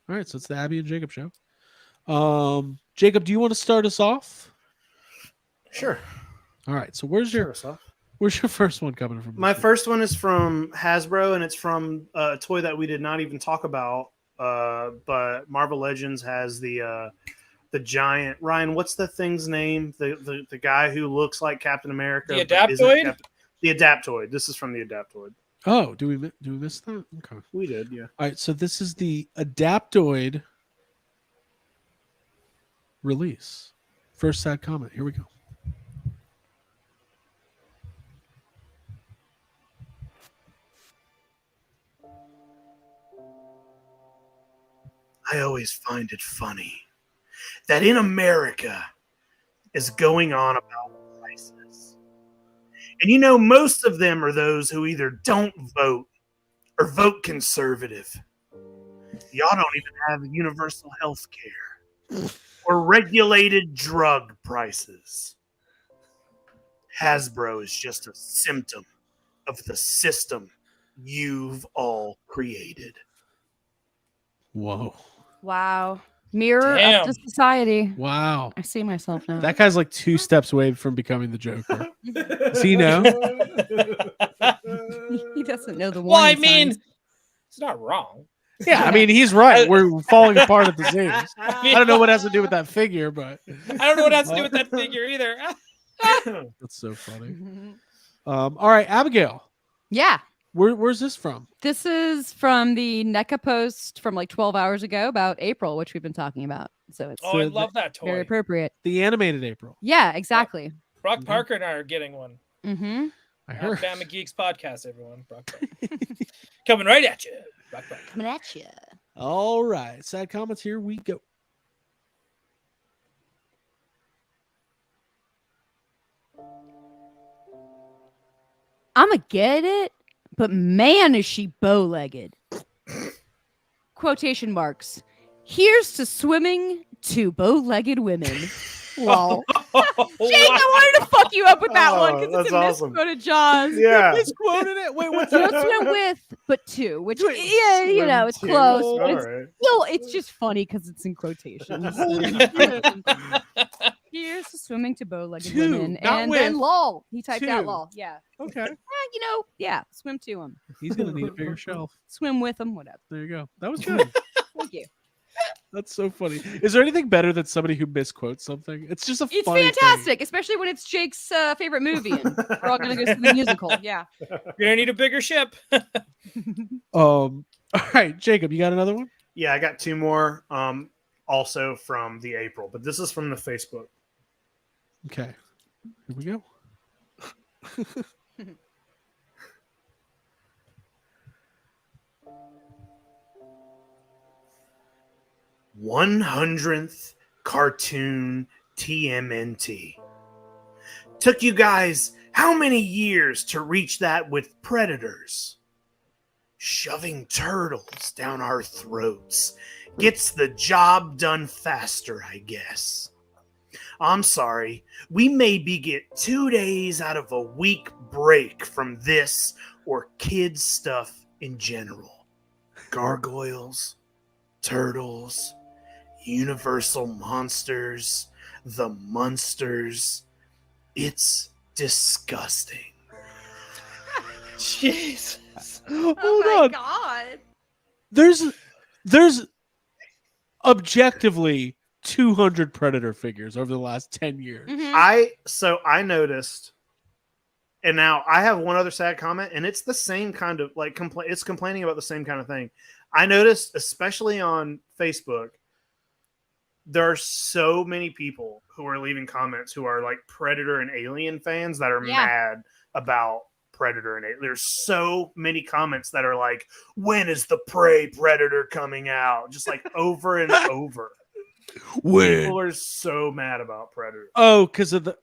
All right, so it's the Abby and Jacob show. Jacob, do you want to start us off? Sure. All right, so where's your first one coming from? My first one is from Hasbro, and it's from a toy that we did not even talk about. But Marvel Legends has the giant. Ryan, what's the thing's name? The guy who looks like Captain America. The but isn't Adaptoid? The Adaptoid. This is from the Adaptoid. Oh, do we miss that? Okay. We did, yeah. All right, so this is the Adaptoid release. First sad comment. Here we go. I always find it funny that in America is going on about prices. And you know, most of them are those who either don't vote or vote conservative. Y'all don't even have universal health care or regulated drug prices. Hasbro is just a symptom of the system you've all created. Whoa. Wow. Mirror Damn. of the society. Wow. I see myself now. That guy's like 2 steps away from becoming the Joker. Does he know? He doesn't know the warning Well, I mean, signs. it's not wrong. Yeah, I mean, he's right. We're falling apart at the seams. I don't know what it has to do with that figure, but I don't know what it has to do with that figure either. that's so funny. All right, Abigail, Yeah. where's this from? This is from the NECA post from like 12 hours ago about April, which we've been talking about. So it's Oh, I love that very toy. appropriate. The animated April. Yeah, exactly. Brock Parker and I are getting one. Mm-hmm. I Not heard. Bama Geeks podcast, everyone. Brock Parker. Coming right at you. Brock Parker. Coming at you. All right, sad comments. Here we go. I'ma get it, but man, is she bow-legged. Quotation marks. Here's to swimming to bow-legged women. Lol. Jake, I wanted to fuck you up with that one because it's a that's awesome. misquoted Jaws. Yeah. Misquoted it. Wait, what's You don't that? swim with, but two, which Wait, yeah, you know, it's Swim close. to. But it's, All right. still, it's just funny because it's in quotations. Here's to swimming to bow-legged Two, women, not and with. then lol. He typed out Two. lol. Yeah, Okay, you know, yeah, swim to them, he's gonna need a bigger shelf. swim with them, whatever. There you go. That was good. Thank you. That's so funny. Is there anything better than somebody who misquotes something? It's just a It's funny fantastic, especially when it's Jake's favorite movie, and we're all gonna go see the musical. Yeah. You're gonna need a bigger ship. thing. All right, Jacob, you got another one? Yeah, I got 2 more. Also from the April, but this is from the Facebook. Okay, here we go. 100th cartoon TMNT. Took you guys how many years to reach that with Predators? Shoving turtles down our throats gets the job done faster, I guess. I'm sorry, we maybe get 2 days out of a week break from this or kids stuff in general. Gargoyles, turtles, universal monsters, the Munsters. It's disgusting. Jeez. Hold on. god. There's objectively 200 Predator figures over the last 10 years. Mhm. I noticed, and now I have one other sad comment, and it's the same kind of like it's complaining about the same kind of thing. I noticed, especially on Facebook, there are so many people who are leaving comments who are like Predator and Alien fans that are Yeah. mad about Predator and Alien. There's so many comments that are like, when is the Prey Predator coming out? Just like over and over. When? People are so mad about Predator. Oh, because of the.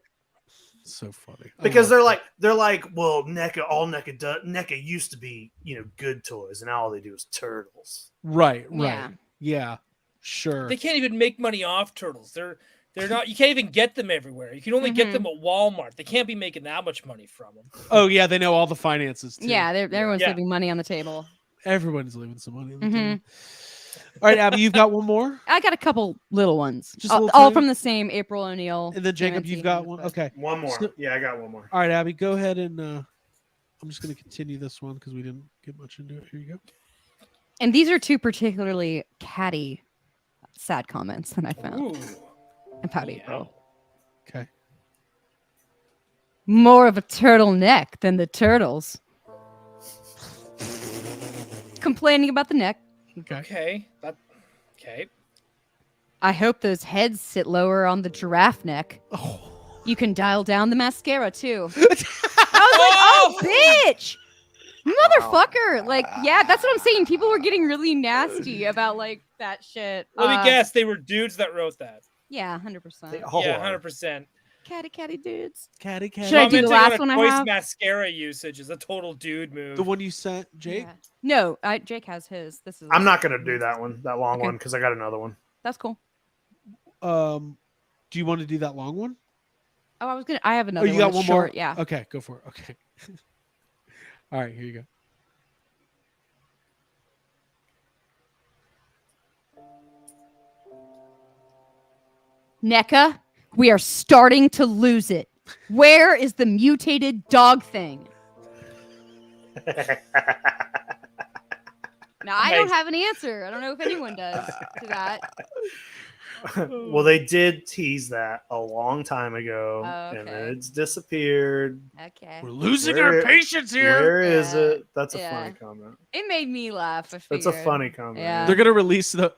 So funny. Because Oh. they're like, well, NECA used to be, good toys, and now all they do is turtles. Right. Yeah. Yeah. Sure. They can't even make money off turtles. They're not. You can't even get them everywhere. You can only get them at Walmart. They can't be making that much money from them. Oh yeah, they know all the finances too. Yeah, everyone's Yeah. leaving money on the table. Everyone's leaving some money on the Mhm. table. All right, Abby, you've got one more, I got a couple little ones, Just a little all tiny- from the same April O'Neil. and then Jacob, TMNT you've got hands, one. but- Okay. One more. So- Yeah, I got one more. All right, Abby, go ahead and I'm just going to continue this one because we didn't get much into it. Here you go. And these are two particularly catty, sad comments that I found Ooh. about Yeah. April. Okay. More of a turtleneck than the turtles. Complaining about the neck. Okay. Okay. I hope those heads sit lower on the giraffe neck. Oh. You can dial down the mascara too. I was like, oh, bitch. Motherfucker. Like, yeah, that's what I'm saying. People were getting really nasty about like that shit. Let me guess, they were dudes that wrote that. Yeah, They 100%. all Yeah, are. 100%. Catty dudes. Catty. Should I do the Commenting last on one a I Toys have? mascara usage is a total dude move. The one you sent, Jake? Yeah. No, Jake has his. This is. I'm not gonna do that one, that long Okay. one, because I got another one. That's cool. Do you want to do that long one? Oh, I have another you one. got It's one short, more? Yeah. Okay, go for it. Okay. All right, here you go. NECA, we are starting to lose it. Where is the mutated dog thing? Now, I don't Nice. have an answer. I don't know if anyone does to that. Well, they did tease that a long time ago, Oh, and okay. it's disappeared. Okay. We're losing Where- our patience here. Where is Yeah, it? That's a yeah. funny comment. It made me laugh. That's a funny comment. Yeah. They're gonna release the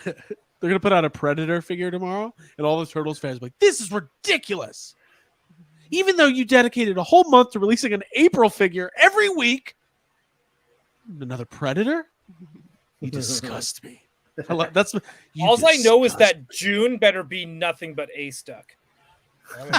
they're gonna put out a Predator figure tomorrow, and all the Turtles fans will be like, this is ridiculous. Even though you dedicated a whole month to releasing an April figure every week, another Predator? You disgust me. That's you All I know is disgust that June better be nothing but ace duck. I'm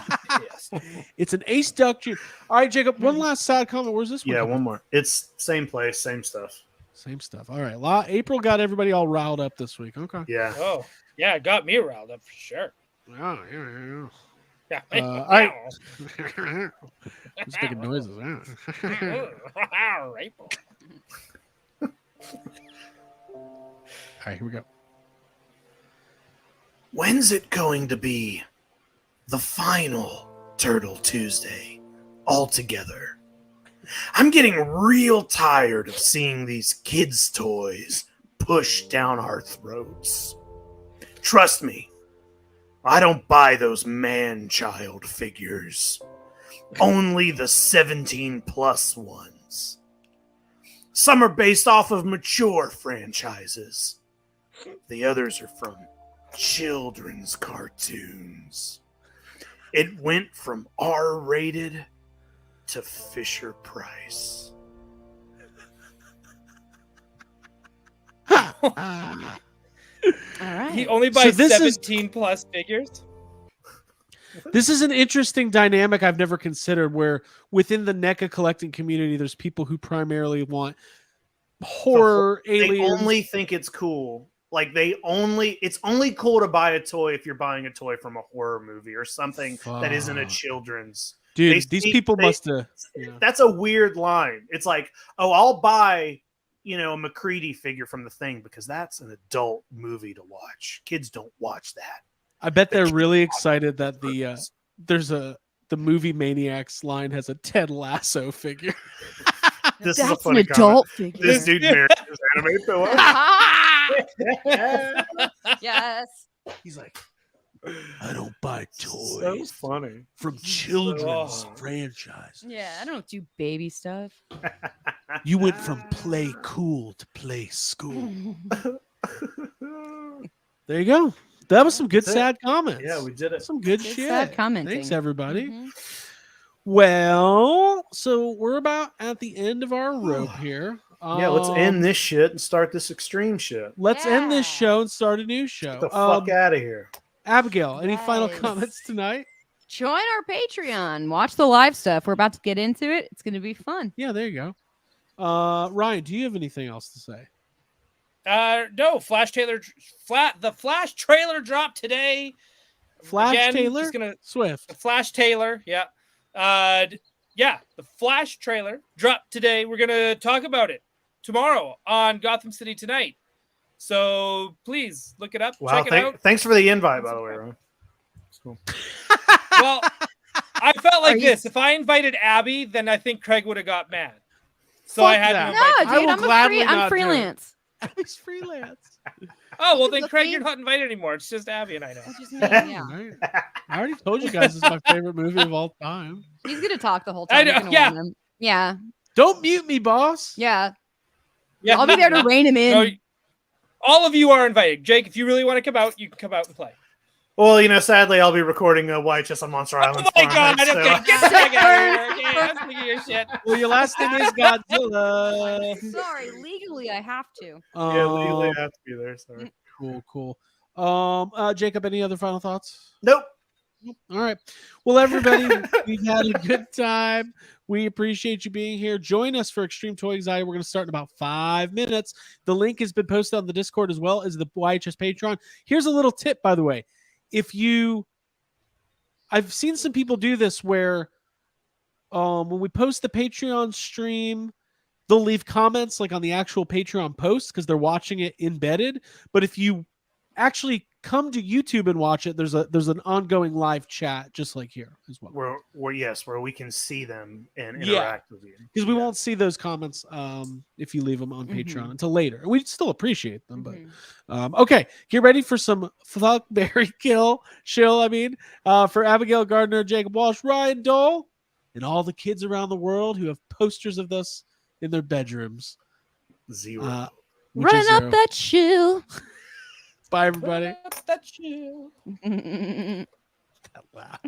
pissed. it's an Ace Duck June. All right, Jacob. One last sad comment. Where's this one? Yeah, coming one more. It's same place, same stuff. Same stuff. All right. April got everybody all riled up this week. Okay. Yeah. Oh, yeah, it got me riled up for sure. Oh, yeah. Yeah. All right. Just making noises. April. All right, here we go. When's it going to be the final Turtle Tuesday altogether? I'm getting real tired of seeing these kids' toys pushed down our throats. Trust me, I don't buy those man-child figures. Only the 17-plus ones. Some are based off of mature franchises. The others are from children's cartoons. It went from R-rated to Fisher Price. All right. He only buys this is- 17 plus figures. This is an interesting dynamic I've never considered, where within the NECA collecting community, there's people who primarily want horror, They aliens. only think it's cool. Like it's only cool to buy a toy if you're buying a toy from a horror movie or something that isn't a Fuck. children's. Dude, they these see- people they- must have. Yeah. That's a weird line. It's like, oh, I'll buy, a McCready figure from the Thing because that's an adult movie to watch. Kids don't watch that. I bet they're really excited that the movie Maniacs line has a Ted Lasso figure. This is a That's an funny adult comment. figure. This dude married his anime pillow. Yes. He's like, I don't buy So toys funny. from children's Oh. franchises. Yeah, I don't do baby stuff. You went from play cool to play school. There you go. That was some good That's it. sad comments. Yeah, we did it. Some good Good shit. sad commenting. Thanks, everybody. Mhm. Well, so we're about at the end of our rope here. Yeah, let's end this shit and start this extreme shit. Let's end this Yeah. show and start a new show. Get the fuck out of here. Abigail, any final Yes. comments tonight? Join our Patreon. Watch the live stuff. We're about to get into it. It's going to be fun. Yeah, there you go. Ryan, do you have anything else to say? No, the Flash trailer dropped today. Flash Again, Taylor? just gonna Swift. the Flash Taylor, yeah. The Flash trailer dropped today. We're gonna talk about it tomorrow on Gotham City Tonight. So please look it up. Wow, Check it out. thanks for the invite, by the way, Ron. It's cool. Well, I felt like Are you- this. If I invited Abby, then I think Craig would have got mad. So Fuck I had that. to No, invite. dude, I will I'm gladly not I'm do it. freelance. He's freelance. Oh well, then Look, Craig, me. you're not invited anymore. It's just Abby and I know. It's just me. Yeah. Right. I already told you guys it's my favorite movie of all time. He's gonna talk the whole I time. know, You're gonna yeah. want him. Yeah. Don't mute me, boss. Yeah. Yeah, I'll be there to rein him in. No, all of you are invited. Jake, if you really want to come out, you can come out and play. Well, sadly, I'll be recording a YHS on Monster Island. Oh my tomorrow god! night, Okay, so- get the heck out of here. Okay, I'm sick of your shit. Well, your last name is Godzilla. Sorry, legally I have to. Yeah, legally I have to be there. Sorry. Cool. Jacob, any other final thoughts? Nope. All right. Well, everybody, we've had a good time. We appreciate you being here. Join us for Extreme Toy Anxiety. We're going to start in about 5 minutes. The link has been posted on the Discord as well as the YHS Patreon. Here's a little tip, by the way. I've seen some people do this where when we post the Patreon stream, they'll leave comments like on the actual Patreon post because they're watching it embedded. But if you actually come to YouTube and watch it, there's an ongoing live chat just like here as well. Where we can see them and Yeah. interact with you. Because we won't see those comments if you leave them on Patreon until later. And we'd still appreciate them. But okay, get ready for some fuck, Barry, kill, shill. For Abigail Gardner, Jacob Walsh, Ryan Dole, and all the kids around the world who have posters of this in their bedrooms. Zero. Which is Run up zero. that chill. Bye, everybody. That's you. That laugh.